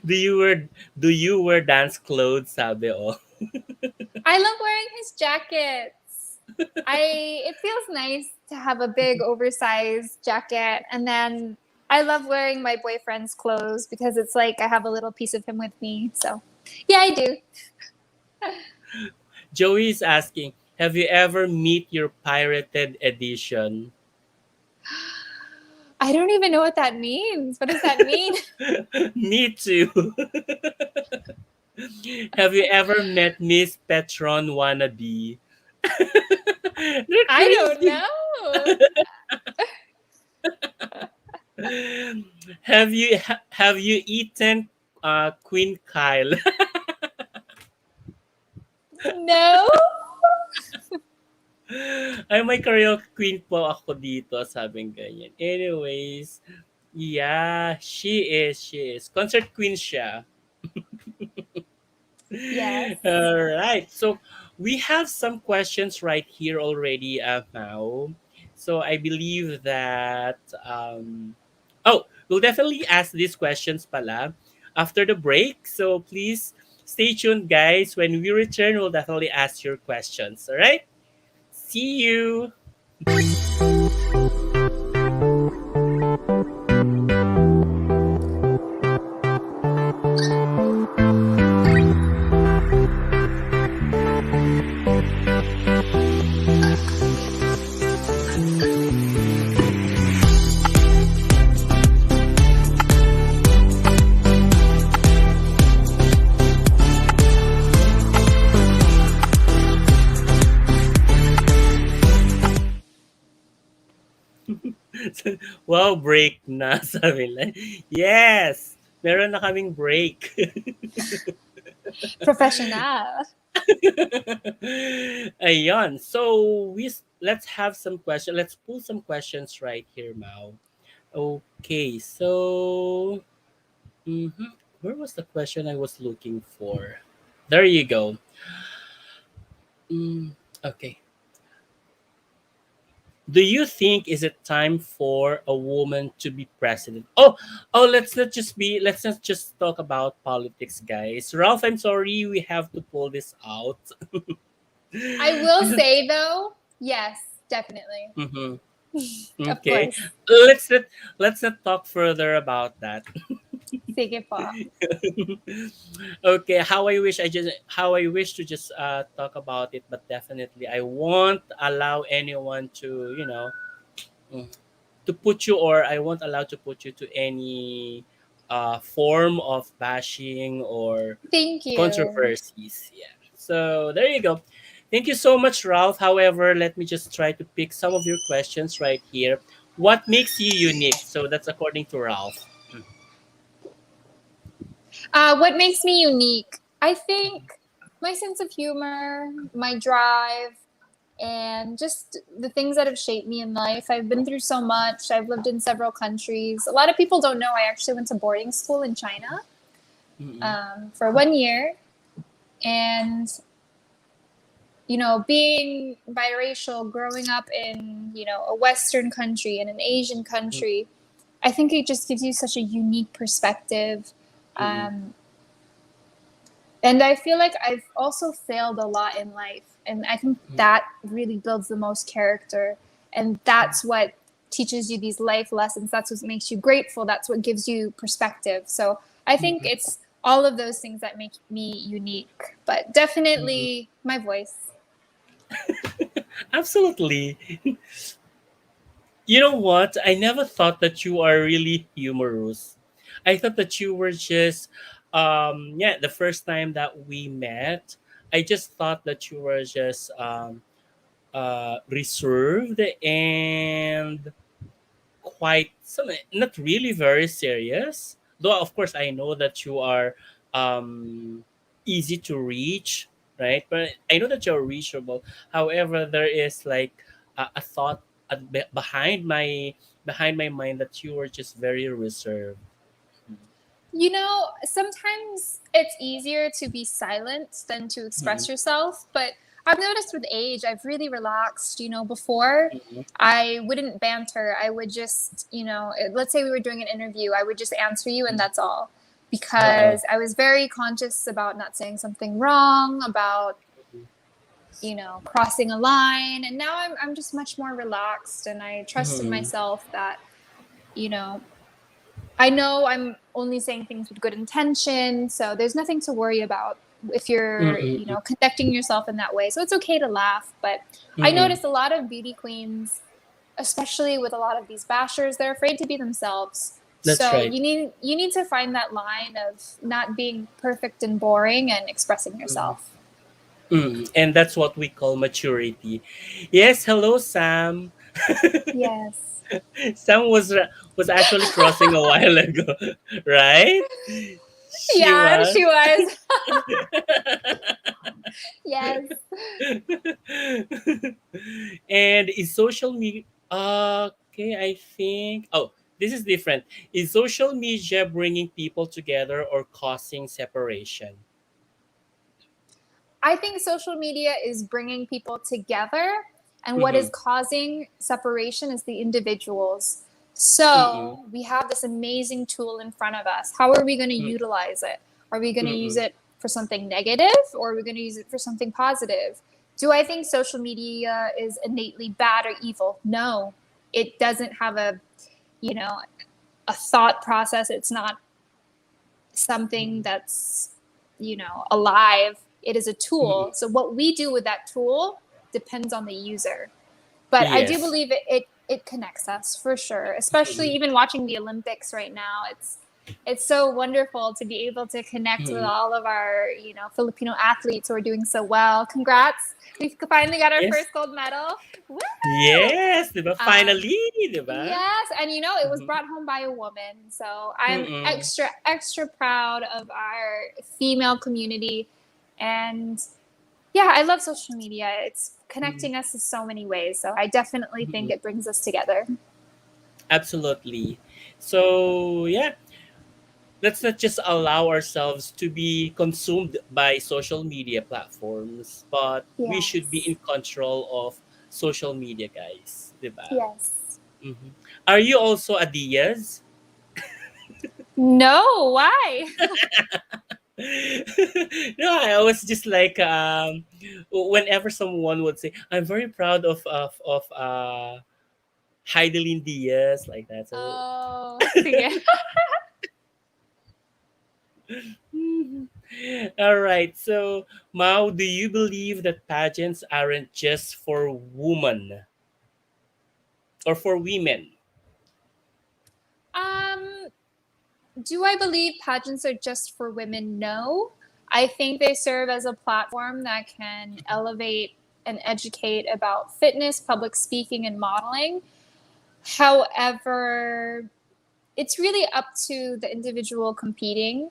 do you wear do you wear dance clothes, sabi oh? I love wearing his jackets. It feels nice to have a big oversized jacket, and then I love wearing my boyfriend's clothes because it's like I have a little piece of him with me. So, yeah, I do. Joey is asking, have you ever meet your pirated edition? I don't even know what that means. What does that mean? Me too. Have you ever met Miss Petron wannabe? They're I don't crazy. know. Have you eaten Queen Kyle? No. Ay, may karaoke queen po ako dito, sabing ganyan. Anyways, yeah, she is. Concert queen siya. Yes. All right. So we have some questions right here already, now. So I believe that we'll definitely ask these questions pala after the break. So please stay tuned, guys. When we return, we'll definitely ask your questions. All right. See you. Wow, break na, sabi nila. Yes! Meron na kaming break. Professional. Ayan. So, let's have some questions. Let's pull some questions right here, Mao. Okay, so... where was the question I was looking for? There you go. Okay. Do you think is it time for a woman to be president? Oh, let's not just talk about politics, guys. Ralph, I'm sorry, we have to pull this out. I will say though, yes, definitely. hmm Of Okay, course. let's not talk further about that. Sige po. Okay, how I wish to just talk about it, but definitely I won't allow anyone to mm, to put you, or I won't allow to put you to any form of bashing or Thank you. controversies. Yeah. So there you go. Thank you so much, Ralph. However, let me just try to pick some of your questions right here. What makes you unique? So that's according to Ralph. What makes me unique? I think my sense of humor, my drive, and just the things that have shaped me in life. I've been through so much. I've lived in several countries. A lot of people don't know I actually went to boarding school in China Mm-mm. for 1 year. And, being biracial, growing up in, a Western country and an Asian country, I think it just gives you such a unique perspective. Mm-mm. Um, And I feel like I've also failed a lot in life. And I think that really builds the most character. And that's what teaches you these life lessons. That's what makes you grateful. That's what gives you perspective. So I think Mm-mm. it's all of those things that make me unique. But Mm-mm. definitely my voice. Absolutely. You know what? I never thought that you are really humorous. I thought that you were just, yeah, the first time that we met, I just thought that you were just reserved and quite, some, not really very serious. Though, of course, I know that you are easy to reach, right? But I know that you're reachable. However, there is like a thought behind my mind that you were just very reserved. Sometimes it's easier to be silent than to Mm-mm. express yourself, but I've noticed with age, I've really relaxed. Before Mm-mm. I wouldn't banter. I would just, let's say we were doing an interview, I would just answer you and that's all. Uh-uh. Because I was very conscious about not saying something wrong, about, crossing a line. And now I'm just much more relaxed and I trust in Mm-mm. myself that, you know, I know I'm only saying things with good intention, so there's nothing to worry about if you're, Mm-mm. conducting yourself in that way. So it's okay to laugh, but I Mm-mm. noticed a lot of beauty queens, especially with a lot of these bashers, they're afraid to be themselves. That's So right. you need to find that line of not being perfect and boring and expressing yourself. And that's what we call maturity. Yes, hello, Sam. Yes. Sam was actually crossing a while ago, right? She Yeah, she was. was. Yes. And is social media okay? I think. Oh, this is different. Is social media bringing people together or causing separation? I think social media is bringing people together, and what Mm-hmm. is causing separation is the individuals. Mm-mm. So we have this amazing tool in front of us. How are we going to Mm-mm. utilize it? Are we going to use Mm-mm. it for something negative or are we going to use it for something positive? Do I think social media is innately bad or evil? No. It doesn't have you know, a thought process. It's not something that's alive. It is a tool, Mm-mm. so what we do with that tool depends on the user. But I do Yes. believe it connects us for sure, especially Mm-mm. even watching the Olympics right now. It's so wonderful to be able to connect with Mm-mm. all of our Filipino athletes who are doing so well. Congrats, we finally got our Yes. first gold medal. Woo! Yes, diba? um, Finally, diba? Yes, and it was Mhm. brought home by a woman. So I'm Mm-mm. extra extra proud of our female community. And yeah, I love social media. It's Mm-mm. connecting us in so many ways. So I definitely think Mm-mm. it brings us together. Absolutely. So, yeah, let's not just allow ourselves to be consumed by social media platforms, but we should be Yes. in control of social media, guys. Diba? Yes. Mm-hmm. Are you also a Diaz? No, why? No, I was just like whenever someone would say, "I'm very proud of Heidelin Diaz," like that. So, Oh, sige. mhm. All right. So, Mao, do you believe that pageants aren't just for women or for women? Um, do I believe pageants are just for women? No. I think they serve as a platform that can elevate and educate about fitness, public speaking, and modeling. However, it's really up to the individual competing.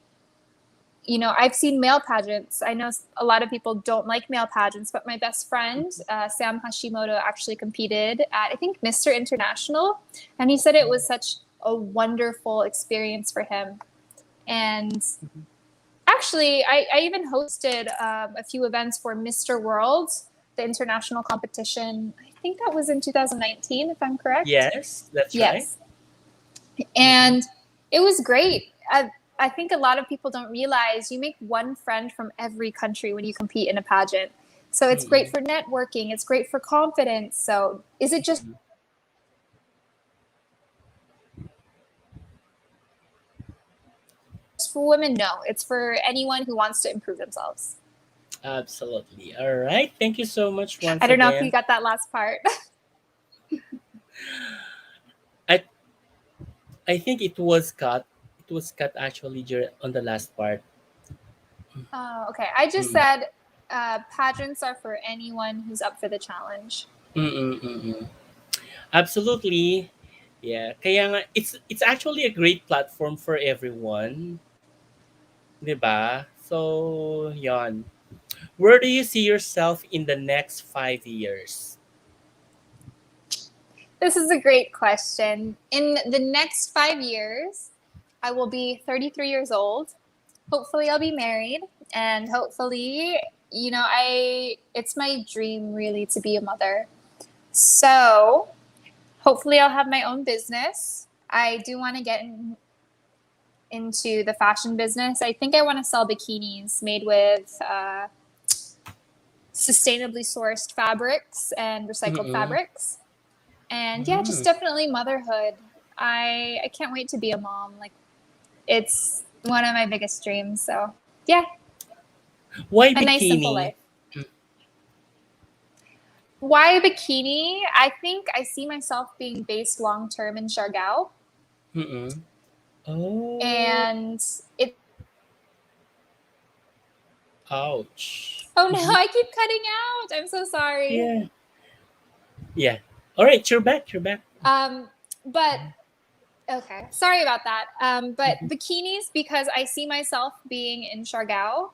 I've seen male pageants. I know a lot of people don't like male pageants, but my best friend, Sam Hashimoto, actually competed at, I think, Mr. International. And he said it was such a wonderful experience for him. And actually, I even hosted a few events for Mr. World, the international competition. I think that was in 2019, if I'm correct. Yes, that's right. Yes. Mm-hmm. And it was great. I think a lot of people don't realize you make one friend from every country when you compete in a pageant. So it's great Mm-hmm. for networking, it's great for confidence. So is it just for women? No, it's for anyone who wants to improve themselves. Absolutely. All right. Thank you so much I once don't know if you again. got that last part. I I think it was cut. It was cut actually on the last part. Oh, okay. I just Mm. said pageants are for anyone who's up for the challenge. Mm-mm-mm-mm. Absolutely. Yeah. Kaya nga, it's actually a great platform for everyone, 'di ba? So, yon. Where do you see yourself in the next 5 years? This is a great question. In the next 5 years, I will be 33 years old. Hopefully, I'll be married, and hopefully, it's my dream really to be a mother. So, hopefully, I'll have my own business. I do want to get into the fashion business. I think I want to sell bikinis made with sustainably sourced fabrics and recycled Mm-mm. fabrics. And yeah, just Mm. definitely motherhood. I can't wait to be a mom. Like, it's one of my biggest dreams. So yeah, Why a nice simple bikini? life. Why bikini? I think I see myself being based long term in Siargao, Mm-mm. Oh, and it. ouch. Oh no, Mm-hmm. I keep cutting out. I'm so sorry. Yeah. Yeah. All right, you're back. You're back. Um, but okay, sorry about that. But Mm-hmm. bikinis, because I see myself being in Siargao.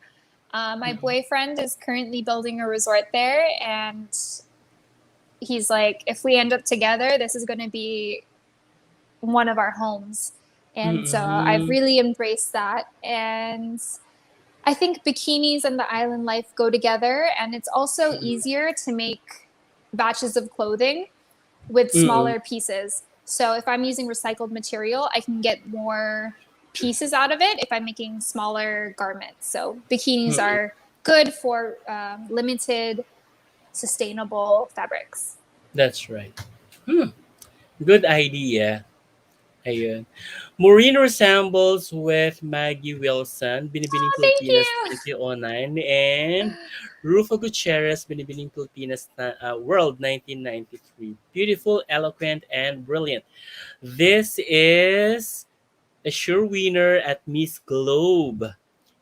My Mm-hmm. boyfriend is currently building a resort there, and he's like, if we end up together, this is going to be one of our homes. And so I've Mm-hmm. really embraced that. And I think bikinis and the island life go together. And it's also easier to make batches of clothing with Mm-hmm. smaller pieces. So if I'm using recycled material, I can get more pieces out of it if I'm making smaller garments. So bikinis Mm-hmm. are good for limited, sustainable fabrics. That's right. Hmm. Good idea. Ayun. Maureen resembles with Maggie Wilson, Binibining Oh, thank Pilipinas you. 2009, and Rufa Gutierrez, Binibining Pilipinas World 1993. Beautiful, eloquent, and brilliant. This is a sure winner at Miss Globe.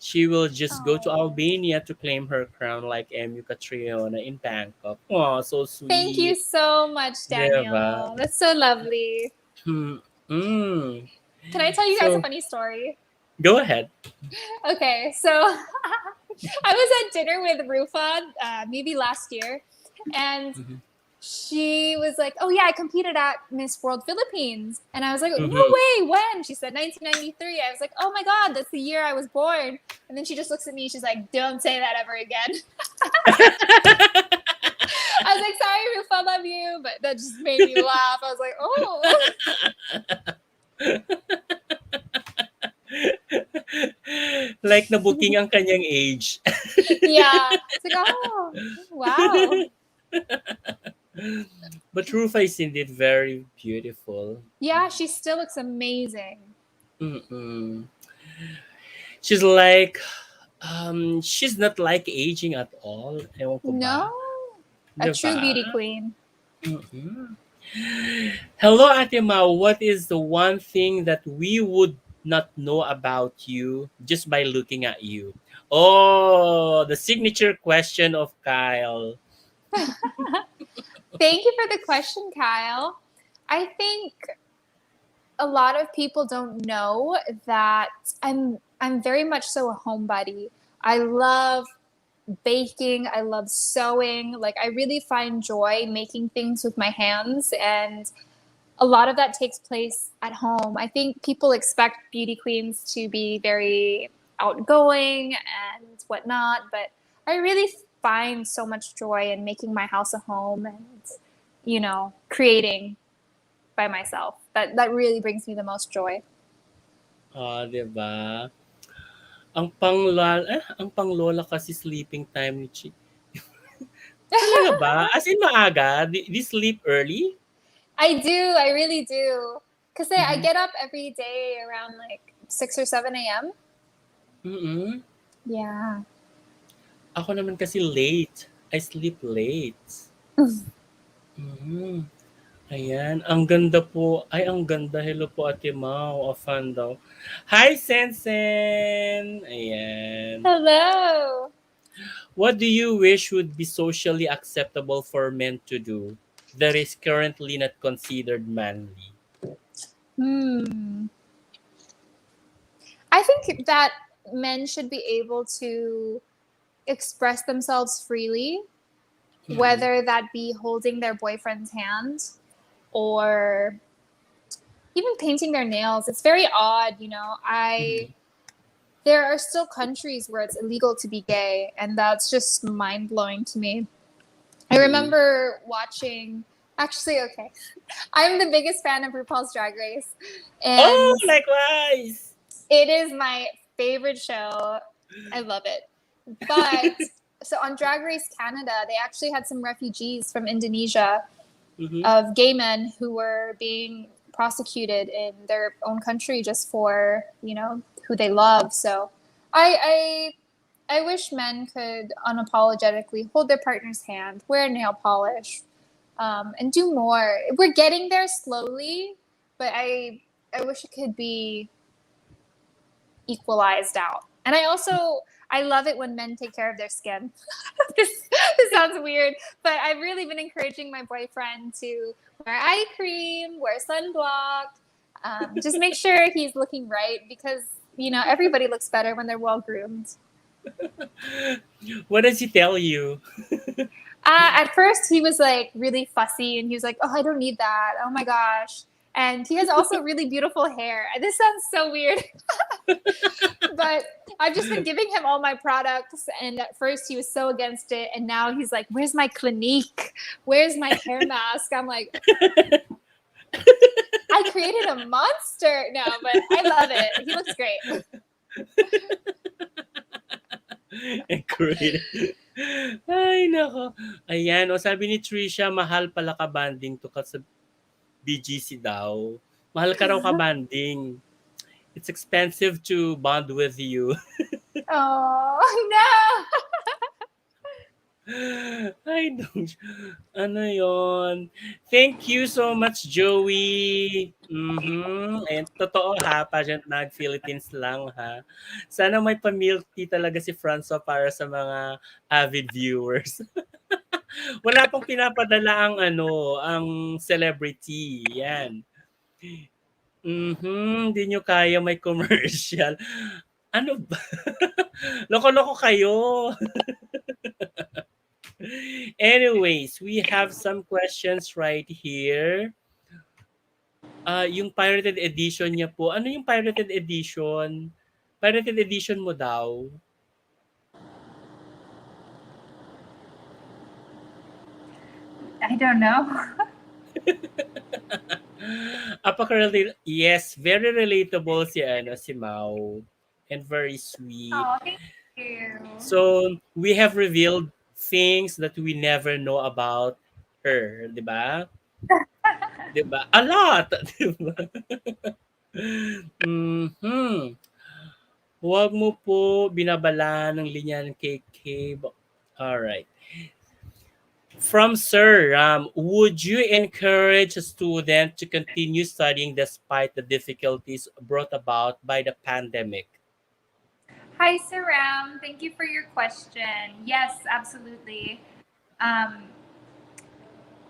She will just go to Oh, Albania to claim her crown like Emu Catriona in Bangkok. Oh, so thank you sweet. so much, Diba? Daniel. That's so lovely. Hmm. Mm. Can I tell you guys a So, funny story? go ahead. Okay, so I was at dinner with Rufa maybe last year, and Mhm. she was like, "Oh yeah, I competed at Miss World Philippines," and I was like, "No Mhm. way! When?" She said, "1993." I was like, "Oh my god, that's the year I was born." And then she just looks at me. She's like, "Don't say that ever again." I was like, "Sorry, Rufa, I love you," but that just made me laugh. I was like, "Oh." Like nabuking ang kanyang age. Yeah, it's like, "Oh, wow." But Rufa is indeed very beautiful. Yeah, she still looks amazing. Mm-mm. She's like, she's not like aging at all. Ewan ko No, ba? a true Diba? beauty queen. Mm-mm. Hello, Ate Mau. What is the one thing that we would not know about you just by looking at you? Oh, the signature question of Kyle. Thank you for the question, Kyle. I think a lot of people don't know that I'm very much so a homebody. I love baking, I love sewing. Like I really find joy making things with my hands, and a lot of that takes place at home. I think people expect beauty queens to be very outgoing and whatnot, but I really find so much joy in making my house a home and, creating by myself. That really brings me the most joy. Oh, 'di ba? Ang panglola kasi sleeping time ni Chi talaga ba? As in maaga? They sleep early? I do, I really do. Because I Mhm. get up every day around like 6 or 7 a.m. Mm. Yeah. Ako naman kasi late. I sleep late. Mhm. Ayan, ang ganda po. Ay, ang ganda. Hello po, Ate Mau. A fan daw. Hi, Sensen! Ayan. Hello. What do you wish would be socially acceptable for men to do that is currently not considered manly? Hmm. I think that men should be able to express themselves freely, Mhm. whether that be holding their boyfriend's hand or even painting their nails. It's very odd, you know. I Mhm. There are still countries where it's illegal to be gay, and that's just mind blowing to me. I Mhm. remember watching. Actually, okay, I'm the biggest fan of RuPaul's Drag Race, Oh, and likewise! it is my favorite show. I love it. But so on Drag Race Canada, they actually had some refugees from Indonesia Mhm. of gay men who were being prosecuted in their own country just for, who they love. So I wish men could unapologetically hold their partner's hand, wear nail polish, and do more. We're getting there slowly, but I wish it could be equalized out. And I love it when men take care of their skin. This sounds weird, but I've really been encouraging my boyfriend to wear eye cream, wear sunblock, just make sure he's looking right because everybody looks better when they're well groomed. What does he tell you? At first, he was like really fussy, and he was like, "Oh, I don't need that. Oh my gosh." And he has also really beautiful hair. This sounds so weird, but I've just been giving him all my products. And at first, he was so against it, and now he's like, "Where's my Clinique? Where's my hair mask?" I'm like, "I created a monster." No, but I love it. He looks great. Great. Ay, nako. Ayan, o sabi ni Trisha, mahal pala ka-banding to ka sa BGC daw. Mahal ka raw ka-banding. It's expensive to bond with you. Oh no! I don't. Ano yon? Thank you so much, Joey. And totoo ha, Pageant Mag Philippines lang ha. Sana may pamilk tea talaga si Francois para sa mga avid viewers. Wala pang pinapadala ang celebrity. Yan. Hindi nyo kaya may commercial. Ano ba? Loko-loko kayo. Anyways, we have some questions right here. Yung pirated edition niya po. Ano yung pirated edition? Pirated edition mo daw. I don't know. Yes, very relatable si Mau and very sweet. Oh, thank you. So, we have revealed things that we never know about her, 'di ba? 'Di ba? A lot, 'di ba? Mhm. Huwag mo po binabalaan ng linya ng KK. Alright. From Sir Ram, would you encourage a student to continue studying despite the difficulties brought about by the pandemic? Hi, Saram. Thank you for your question. Yes, absolutely. Um,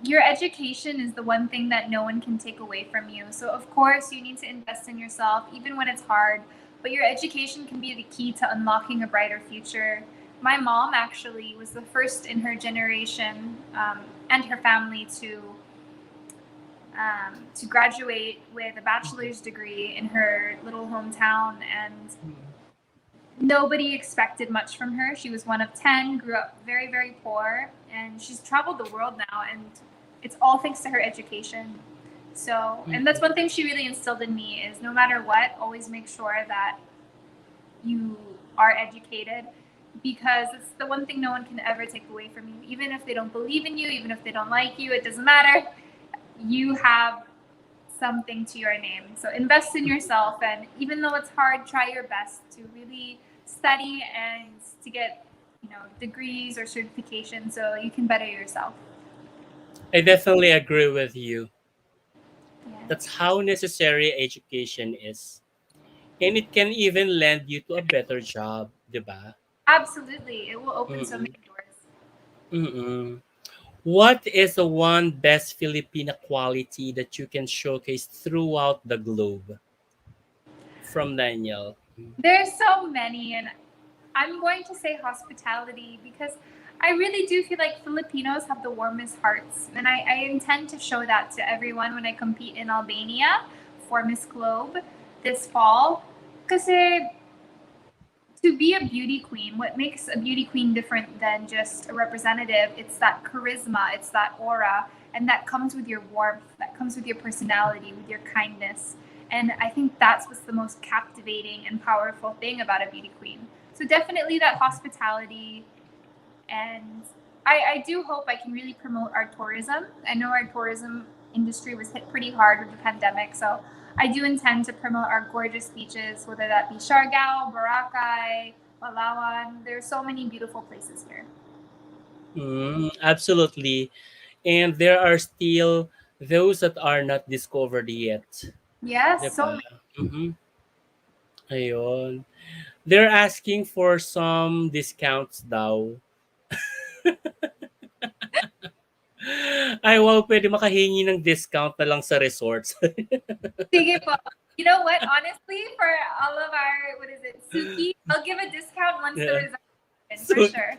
your education is the one thing that no one can take away from you. So, of course, you need to invest in yourself, even when it's hard. But your education can be the key to unlocking a brighter future. My mom actually was the first in her generation and her family to graduate with a bachelor's degree in her little hometown, and nobody expected much from her. She was one of 10, grew up very, very poor, and she's traveled the world now, and it's all thanks to her education. So, and that's one thing she really instilled in me is no matter what, always make sure that you are educated, because it's the one thing no one can ever take away from you. Even if they don't believe in you, even if they don't like you, it doesn't matter. You have something to your name. So invest in yourself, and even though it's hard, try your best to really study and to get, degrees or certifications so you can better yourself. I definitely agree with you. That's Yeah. how necessary education is. And it can even land you to a better job, diba? Absolutely. It will open so Mm-mm. many doors. Mm-mm. What is the one best Filipina quality that you can showcase throughout the globe? From Daniel. There's so many, and I'm going to say hospitality because I really do feel like Filipinos have the warmest hearts, and I intend to show that to everyone when I compete in Albania for Miss Globe this fall. Because to be a beauty queen, what makes a beauty queen different than just a representative? It's that charisma, it's that aura, and that comes with your warmth, that comes with your personality, with your kindness. And I think that's what's the most captivating and powerful thing about a beauty queen. So definitely that hospitality, and I do hope I can really promote our tourism. I know our tourism industry was hit pretty hard with the pandemic, so I do intend to promote our gorgeous beaches, whether that be Siargao, Boracay, Palawan. There's so many beautiful places here. Absolutely. And there are still those that are not discovered yet. Yes, so Diba? many. Mm-hmm. Ayun. They're asking for some discounts daw. Ay, wow, pwede makahingi ng discount na lang sa resorts. Sige po. You know what? Honestly, for all of our, what is it, Suki, I'll give a discount once the Yeah. resort is in, for So, sure.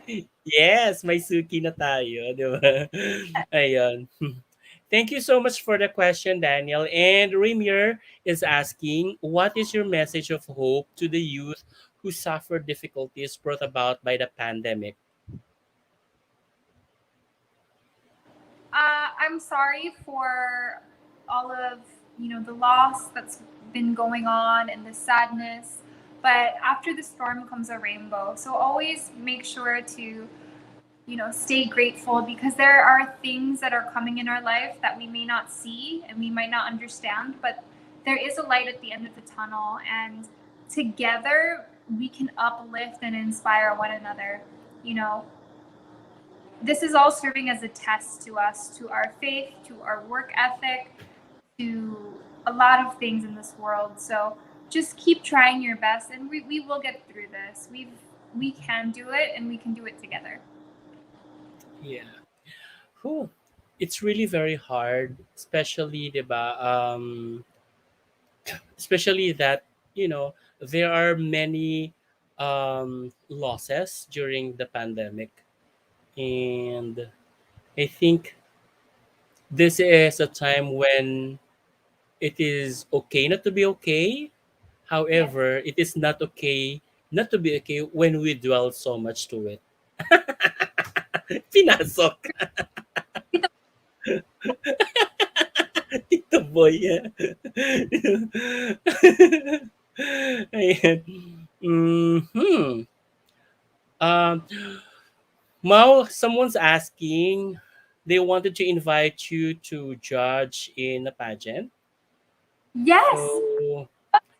yes, may suki na tayo, di ba? Ayun. Thank you so much for the question, Daniel. And Remir is asking, what is your message of hope to the youth who suffered difficulties brought about by the pandemic? I'm sorry for all of the loss that's been going on and the sadness. But after the storm comes a rainbow. So always make sure to stay grateful, because there are things that are coming in our life that we may not see and we might not understand, but there is a light at the end of the tunnel, and together we can uplift and inspire one another. You know, this is all serving as a test to us, to our faith, to our work ethic, to a lot of things in this world. So just keep trying your best, and we will get through this. We can do it, and we can do it together. Yeah. Whew. It's really very hard, especially, diba, especially that, there are many losses during the pandemic. And I think this is a time when it is okay not to be okay. Yes. However, it is not okay not to be okay when we dwell so much to it. Pinasok. Tito Boy. Ayan. Mhm. Um, Mao, someone's asking, they wanted to invite you to judge in a pageant. Yes. So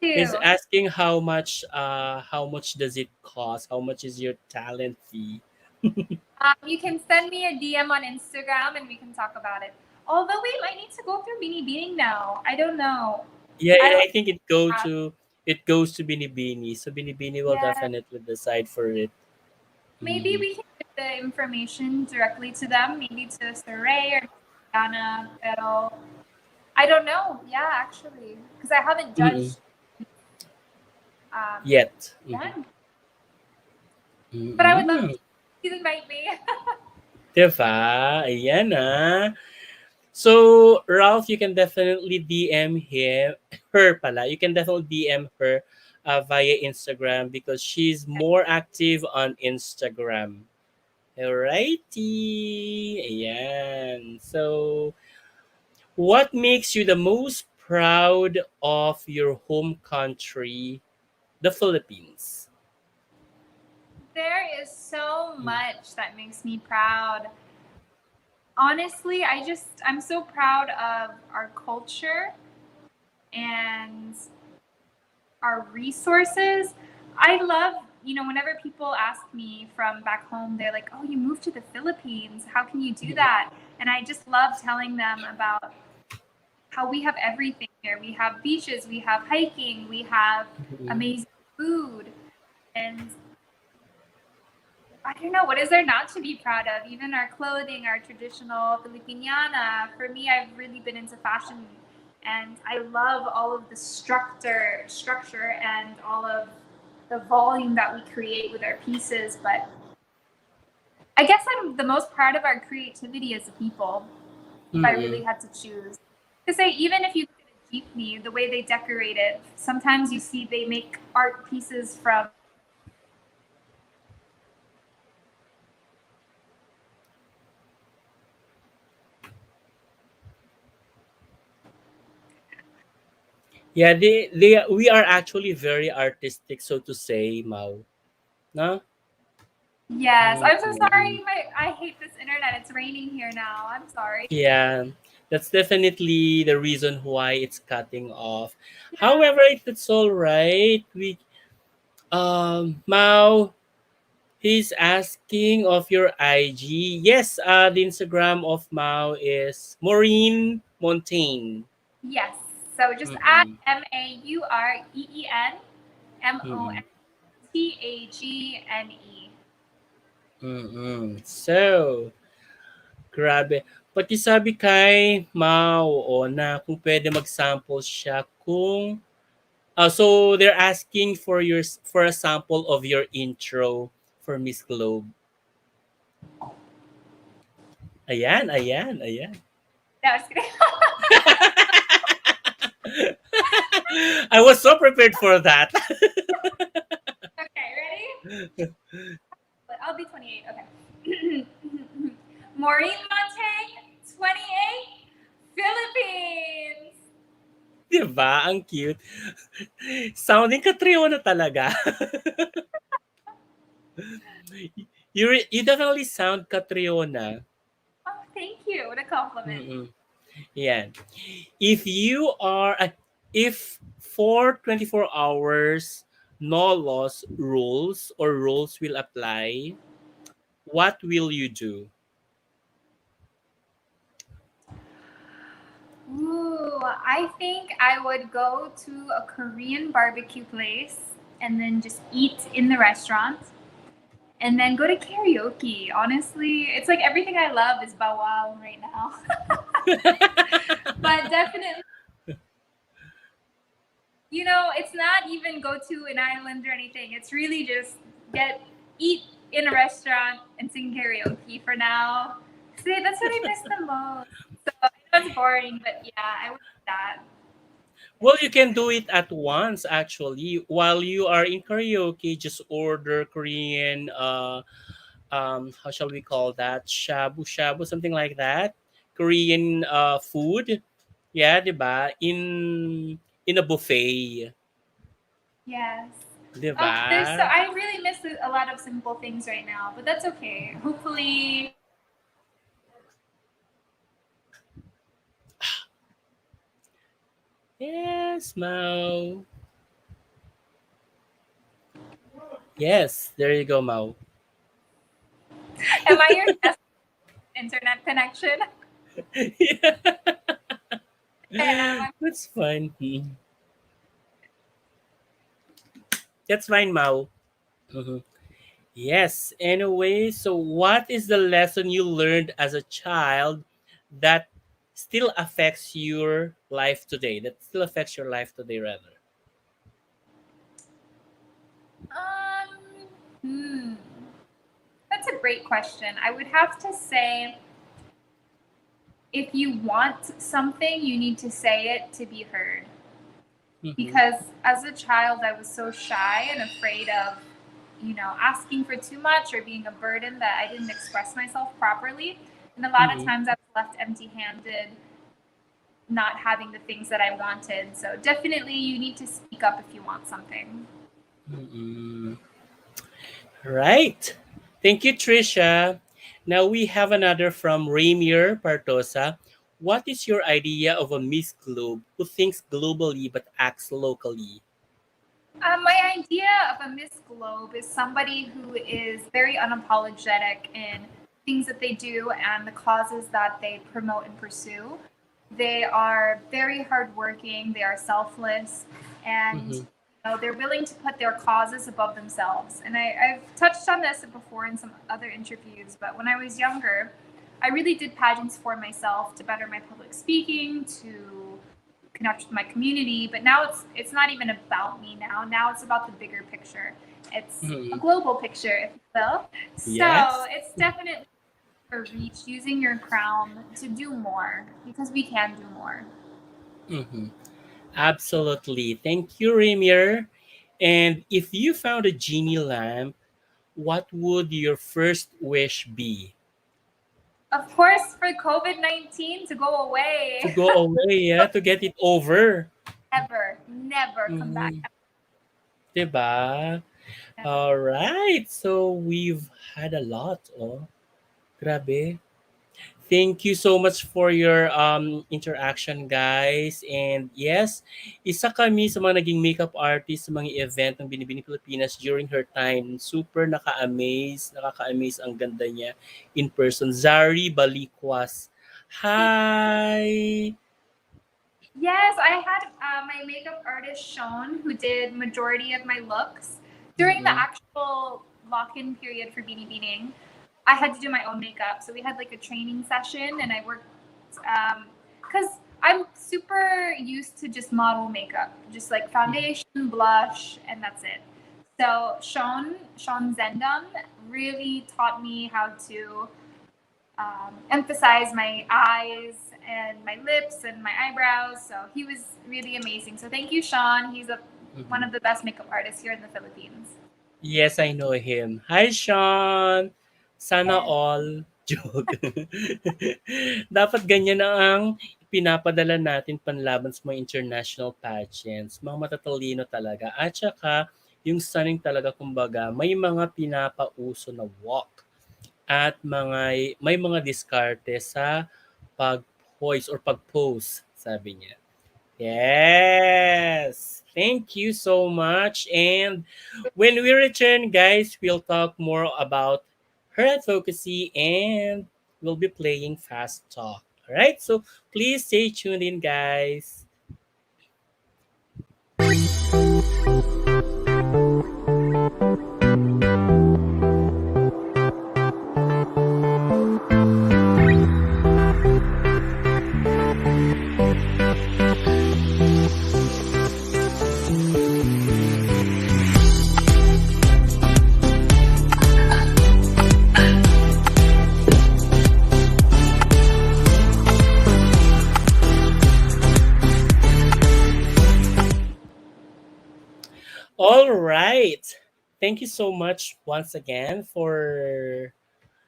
he's To. asking how much does it cost? How much is your talent fee? You can send me a DM on Instagram and we can talk about it. Although we might need to go through Binibining now. I don't know. Yeah, I yeah, don't I think have. it goes to Binibini. So Binibini will Yeah. definitely decide for it. Maybe Mhm. we can the information directly to them, maybe to Saray or Diana, pero I don't know. Yeah, actually, because I haven't Mm-mm. judged um, Yet. Mm-hmm. them. But I would love Mm-mm. to. Please invite me. Diba? Ayan ah. So, Ralph, you can definitely DM her pala. You can definitely DM her via Instagram because she's more active on Instagram. Alrighty. Ayan. So, what makes you the most proud of your home country, the Philippines? There is so Mm, much that makes me proud. Honestly, I'm so proud of our culture and our resources. I love, whenever people ask me from back home, they're like, "Oh, you moved to the Philippines. How can you do mm, that?" And I just love telling them about how we have everything here. We have beaches, we have hiking, we have mm, amazing food, and I don't know, what is there not to be proud of? Even our clothing, our traditional Filipiniana. For me, I've really been into fashion and I love all of the structure and all of the volume that we create with our pieces. But I guess I'm the most proud of our creativity as a people, if I really mm. had to choose. To say, even if you look at a jeepney, the way they decorate it, sometimes you see they make art pieces from Yeah, we are actually very artistic, so to say, Mau. No? Yes, I'm so Mm-mm. sorry. I hate this internet. It's raining here now. I'm sorry. Yeah, that's definitely the reason why it's cutting off. Yeah. However, it's all right. Mau, he's asking of your IG. Yes, the Instagram of Mau is Maureen Montagne. Yes. So just add Mm-mm. Mm-mm. MaureenMontagne. Mm-mm. So, grabe. Pati sabi kay Mau na kung pwede mag-sample siya kung so they're asking for for a sample of your intro for Miss Globe. Ayan, ayan, ayan. No, just kidding. I was so prepared for that. Okay, ready? I'll be 28. Okay. Maureen Montagne, 28, Philippines. Diba? Ang cute. Sounding Catriona talaga. You definitely sound Catriona. Oh, thank you. What a compliment. Mm-mm. Yan. If you are, if for 24 hours, no laws, rules, or rules will apply, what will you do? Ooh, I think I would go to a Korean barbecue place and then just eat in the restaurant and then go to karaoke. Honestly, it's like everything I love is bawal right now. But definitely, it's not even go to an island or anything. It's really just eat in a restaurant and sing karaoke for now. See, that's what I miss the most. So I know it's boring, but yeah, I would do that. Well, you can do it at once actually. While you are in karaoke, just order Korean how shall we call that? Shabu shabu, something like that. Korean food. Yeah, 'di ba? In a buffet. Yes. 'Di Oh, ba? I really miss a lot of simple things right now, but that's okay. Hopefully, Yes, Mau. Yes, there you go, Mau. am I your best internet connection? Yeah, I am. that's fine. That's fine, Mau. Mhm. Yes. Anyway, so what is the lesson you learned as a child that still affects your life today? That still affects your life today, rather. Um, hmm, that's a great question. I would have to say if you want something, you need to say it to be heard. Mm-hmm. Because as a child, I was so shy and afraid of, asking for too much or being a burden that I didn't express myself properly. And a lot of Mm-hmm. times I was left empty handed, not having the things that I wanted. So definitely you need to speak up if you want something. Mm-hmm. Right. Thank you, Trisha. Now we have another from Raimier Partosa. What is your idea of a Miss Globe who thinks globally but acts locally? My idea of a Miss Globe is somebody who is very unapologetic in things that they do and the causes that they promote and pursue. They are very hardworking, they are selfless, and Mm-hmm. they're willing to put their causes above themselves. And I've touched on this before in some other interviews, but when I was younger, I really did pageants for myself to better my public speaking, to connect with my community. But now it's not even about me now. Now it's about the bigger picture. It's a Mm-hmm. global picture, if you will. So Yes. it's definitely a reach using your crown to do more because we can do more. Mm-hmm. Absolutely. Thank you, Raimier. And if you found a genie lamp, what would your first wish be? Of course, for COVID-19 to go To away. go away, yeah, to get it over. Never, never come back. Mm-hmm. Diba? Never. All right. So we've had a lot. Oh, grabe. Thank you so much for your interaction, guys. And yes, isa kami sa mga naging makeup artist sa mga event ng Binibining Pilipinas during her time. Super nakaka-amaze ang ganda niya in person. Zari Balikwas. Hi! Yes, I had my makeup artist Sean, who did majority of my looks during the Mm-mm. actual lock-in period for Beanie Beating. I had to do my own makeup, so we had like a training session, and I worked because I'm super used to just model makeup, just like foundation, blush, and that's it. So Sean Zendon really taught me how to emphasize my eyes and my lips and my eyebrows. So he was really amazing. So thank you, Sean. He's one Mhm. of the best makeup artists here in the Philippines. Yes, I know him. Hi, Sean! Sana Yes. all. Joke. Dapat ganyan na ang pinapadala natin panlaban sa mga international pageants. Mga matatalino talaga. At saka, yung stunning talaga, kumbaga, may mga pinapauso na walk at may mga diskarte sa pag-poise or pag-pose, sabi niya. Yes. Thank you so much. And when we return, guys, we'll talk more about her advocacy and we'll be playing fast talk. All right. So please stay tuned in, guys. All right. Thank you so much once again for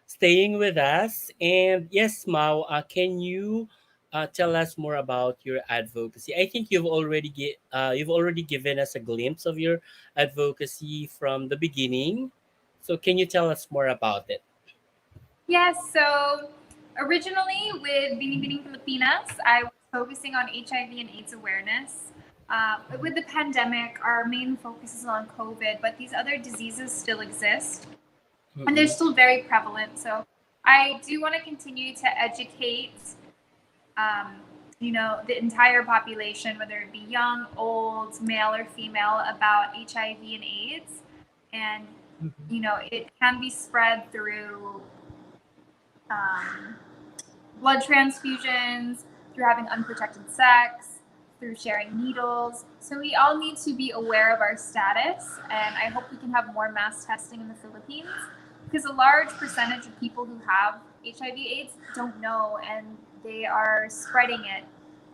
staying with us. And yes, Mao, can you tell us more about your advocacy? I think you've already given us a glimpse of your advocacy from the beginning. So can you tell us more about it? Yes. So originally with Binibining Pilipinas, I was focusing on HIV and AIDS awareness. With the pandemic, our main focus is on COVID, but these other diseases still exist and they're Mm-mm. still very prevalent. So I do want to continue to educate um, the entire population, whether it be young, old, male, or female, about HIV and AIDS. And Mhm. It can be spread through um, blood transfusions, through having unprotected sex, through sharing needles. So we all need to be aware of our status, and I hope we can have more mass testing in the Philippines because a large percentage of people who have HIV/AIDS don't know, and they are spreading it.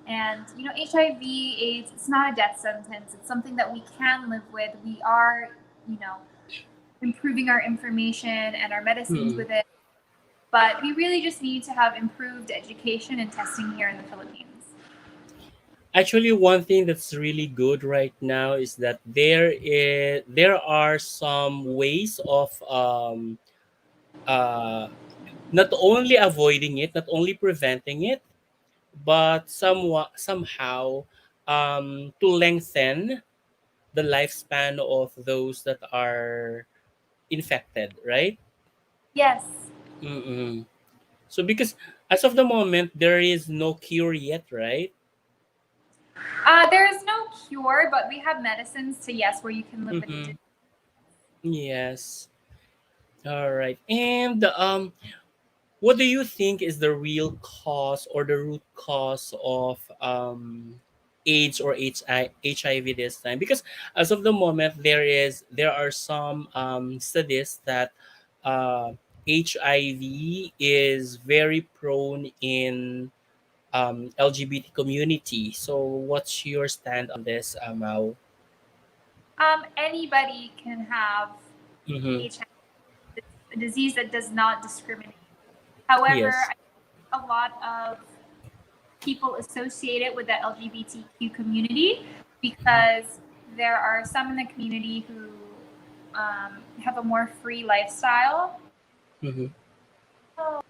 And HIV/AIDS, it's not a death sentence. It's something that we can live with. We are, you know, improving our information and our medicines Mm. with it, but we really just need to have improved education and testing here in the Philippines. Actually, one thing that's really good right now is that there are some ways of uh, not only avoiding it, not only preventing it, but somehow to lengthen the lifespan of those that are infected, right? Yes. Mm-mm. So because as of the moment there is no cure yet, right? There is no cure, but we have medicines to, yes, where you can live with the Mm-hmm. disease. Yes. All right. And what do you think is the real cause or the root cause of AIDS or HIV this time? Because as of the moment, there are some studies that uh, HIV is very prone in LGBT community. So, what's your stand on this, Mao? Anybody can have Mm-hmm. HIV. It's a disease that does not discriminate. However, Yes. a lot of people associate it with the LGBTQ community because there are some in the community who have a more free lifestyle. Mm-hmm. Oh,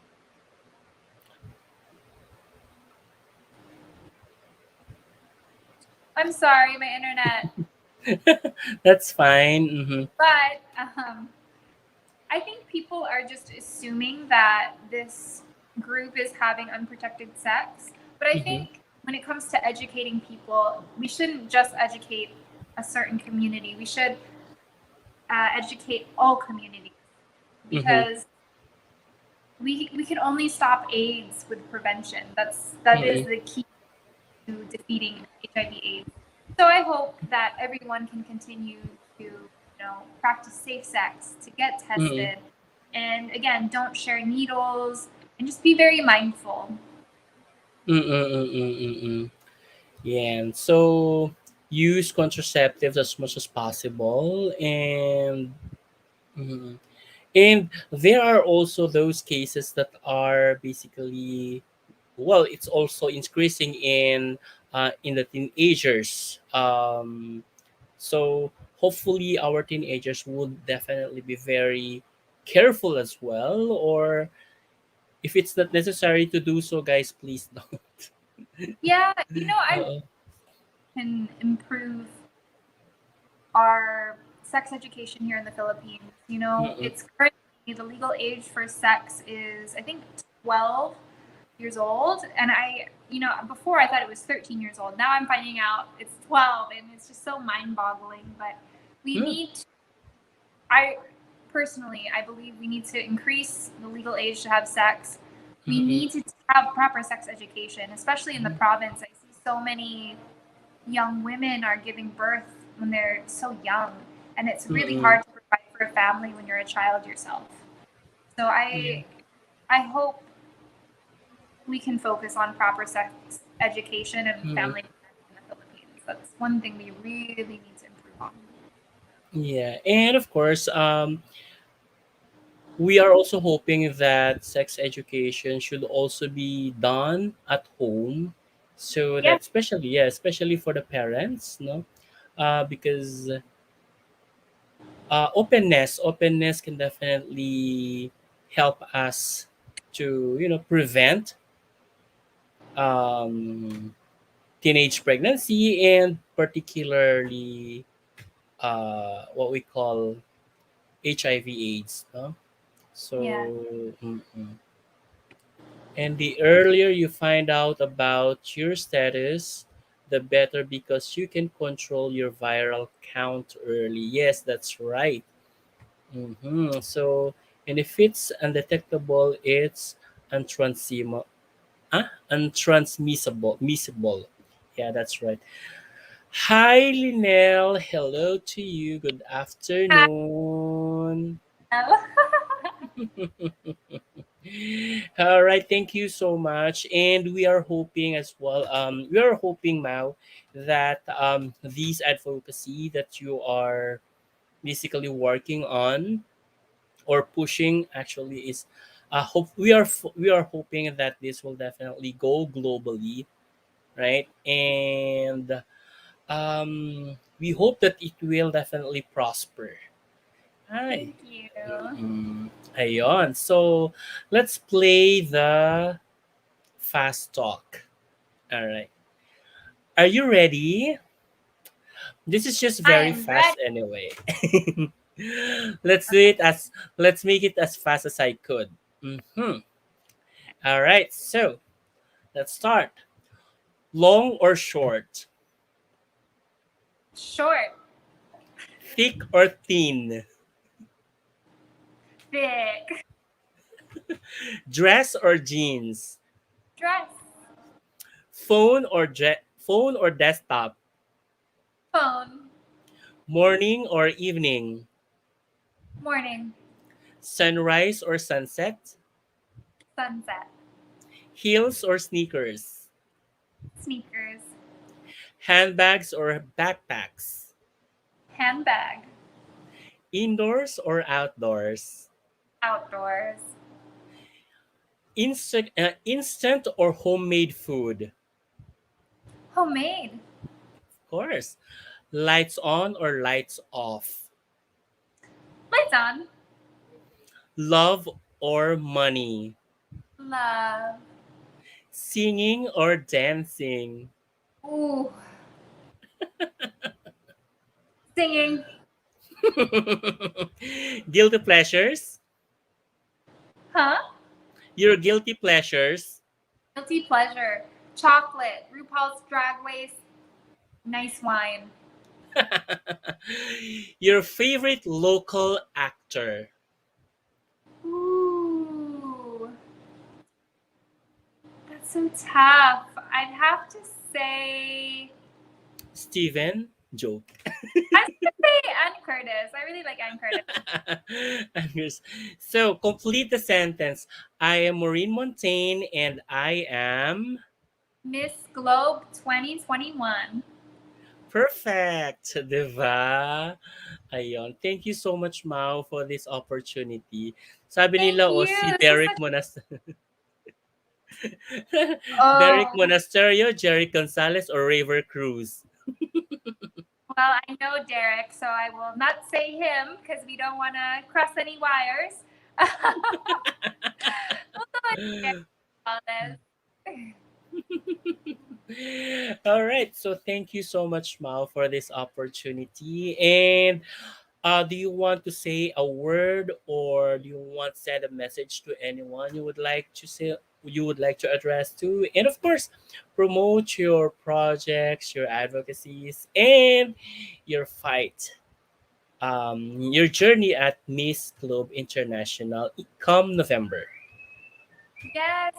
I'm sorry, my internet. That's fine. Mm-hmm. But I think people are just assuming that this group is having unprotected sex. But I Mm-hmm. think when it comes to educating people, we shouldn't just educate a certain community. We should educate all communities Mm-hmm. because we can only stop AIDS with prevention. That is Mm-hmm. the key to defeating HIV/AIDS. So I hope that everyone can continue to practice safe sex, to get Mm-hmm. tested, and again, don't share needles, and just be very mindful. Mm-mm-mm-mm-mm. Yeah, and so use contraceptives as much as possible, mhm. And there are also those cases that are basically, well, it's also increasing in the teenagers. So hopefully our teenagers would definitely be very careful as well, or if it's not necessary to do so, guys, please don't. Yeah, I Uh-uh. can improve our sex education here in the Philippines. Mm-mm. It's currently the legal age for sex is, I think, 12 years old. And before I thought it was 13 years old. Now I'm finding out it's 12, and it's just so mind boggling. But we Mm. need to, I personally, I believe we need to increase the legal age to have sex. We Mm-mm. need to have proper sex education, especially in the province. I see so many young women are giving birth when they're so young, and it's really Mm-mm. hard to provide for a family when you're a child yourself. So Yeah. I hope we can focus on proper sex education and Mm-mm. family planning in the Philippines. That's one thing we really need to improve on. Yeah, and of course, we are also hoping that sex education should also be done at home, so Yes, that especially for the parents, no, because openness can definitely help us to prevent um, teenage pregnancy and particularly what we call HIV/AIDS. No? yeah, So, mm-mm. And the earlier you find out about your status, the better because you can control your viral count early. Yes, that's right. So, and if it's undetectable, it's untransmissible. Untransmissible. Miscible. Yeah, that's right. Hi, Linnell. Hello to you. Good afternoon. All right, thank you so much. And we are hoping as well, we are hoping now that these advocacy that you are basically working on or pushing actually is hope we are hoping that this will definitely go globally, right? And we hope that it will definitely prosper. Hi. Thank you. Ayon. So, let's play the fast talk. All right. Are you ready? This is just I very am ready. fast anyway. let's do it as let's make it as fast as I could. Mhm. All right. So, let's start. Long or short? Short, Thick or thin? thick, Dress or jeans? dress, Phone or desktop? phone, Morning or evening? morning, Sunrise or sunset? sunset, Heels or sneakers? sneakers, Handbags or backpacks? handbag, Indoors or outdoors? outdoors, Instant or homemade food? homemade, Of course. Lights on or lights off? lights on, Love or money? love. Singing or dancing? Ooh, singing, Guilty pleasures? huh? Your guilty pleasures? Guilty pleasure, chocolate, RuPaul's Drag Race, nice wine. Your favorite local actor? Ooh, that's so tough. I'd have to say, Steven? Joke. I was gonna say Anne Curtis. I really like Anne Curtis. Yes. So complete the sentence. I am Maureen Montagne and I am Miss Globe 2021. perfect, diba? Ayun. Thank you so much, Mau, for this opportunity. Sabi Thank nila, you. si This was Derek such. Derek Oh, Monasterio, Jerry Gonzalez, or Raver Cruz. well, I know Derek, so I will not say him because we don't want to cross any wires. We'll go with Derek Gonzalez. All right. So thank you so much, Mao, for this opportunity. And do you want to say a word or do you want to send a message to anyone you would like to say you would like to address to? And of course, promote your projects, your advocacies, and your fight. Your journey at Miss Globe International come November. Yes.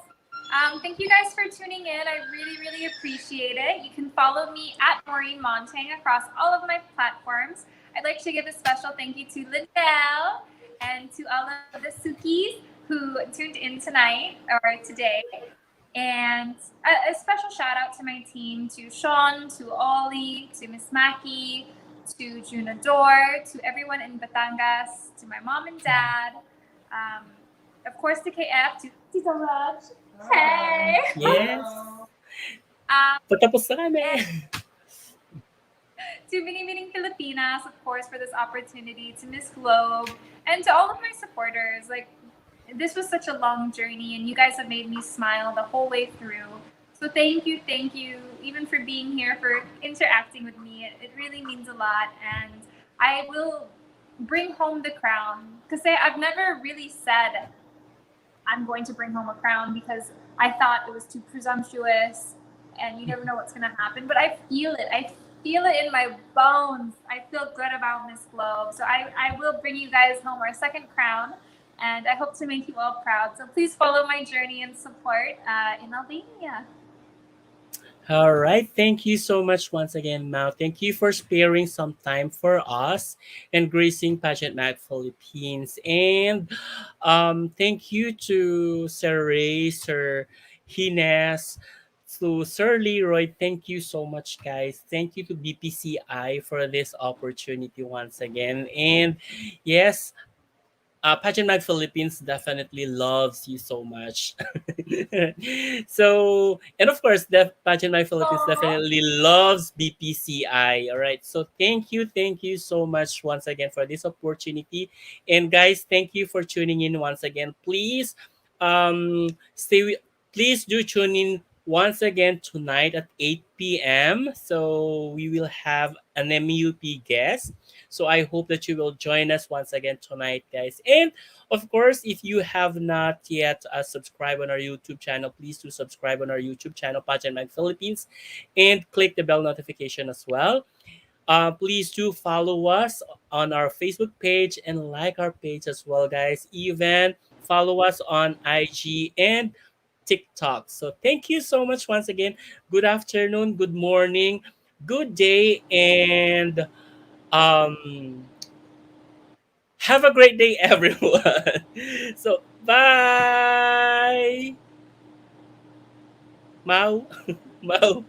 Thank you guys for tuning in. I really, really appreciate it. You can follow me at Maureen Montagne across all of my platforms. I'd like to give a special thank you to Liddell and to all of the Sukis who tuned in tonight or today. And a special shout out to my team, to Sean, to Ollie, to Miss Mackie, to Junador, to everyone in Batangas, to my mom and dad, um, of course to KF, to Tita Raj. Hey! Yes. um, Patapos na kami. and to Binibining Pilipinas, of course, for this opportunity, to Miss Globe, and to all of my supporters. Like, this was such a long journey, and you guys have made me smile the whole way through. So thank you, even for being here, for interacting with me. It really means a lot, and I will bring home the crown. Because I've never really said I'm going to bring home a crown because I thought it was too presumptuous, and you never know what's going to happen. But I feel it. I feel it in my bones. I feel good about Miss Globe. So I will bring you guys home our second crown. And I hope to make you all proud. So please follow my journey and support in Albania. All right. Thank you so much once again, Mao. Thank you for sparing some time for us and gracing Pageant Mag Philippines. And thank you to Sir Ray, Sir Hines, to Sir Leroy. Thank you so much, guys. Thank you to BPCI for this opportunity once again. And yes, Pageant Mag Philippines definitely loves you so much. So, and of course, the Pageant Mag Philippines Aww. definitely loves BPCI. All right. So, thank you so much once again for this opportunity. And guys, thank you for tuning in once again. Please, stay. Please do tune in once again tonight at 8 p.m. So we will have an MUP guest, so I hope that you will join us once again tonight, guys. And of course, if you have not yet subscribed on our YouTube channel, please do subscribe on our YouTube channel, Pageant Mag Philippines, and click the bell notification as well. Please do follow us on our Facebook page and like our page as well, guys. Even follow us on IG and TikTok. So thank you so much once again. Good afternoon, good morning, good day, and um have a great day, everyone. So, bye. Mau. Mau.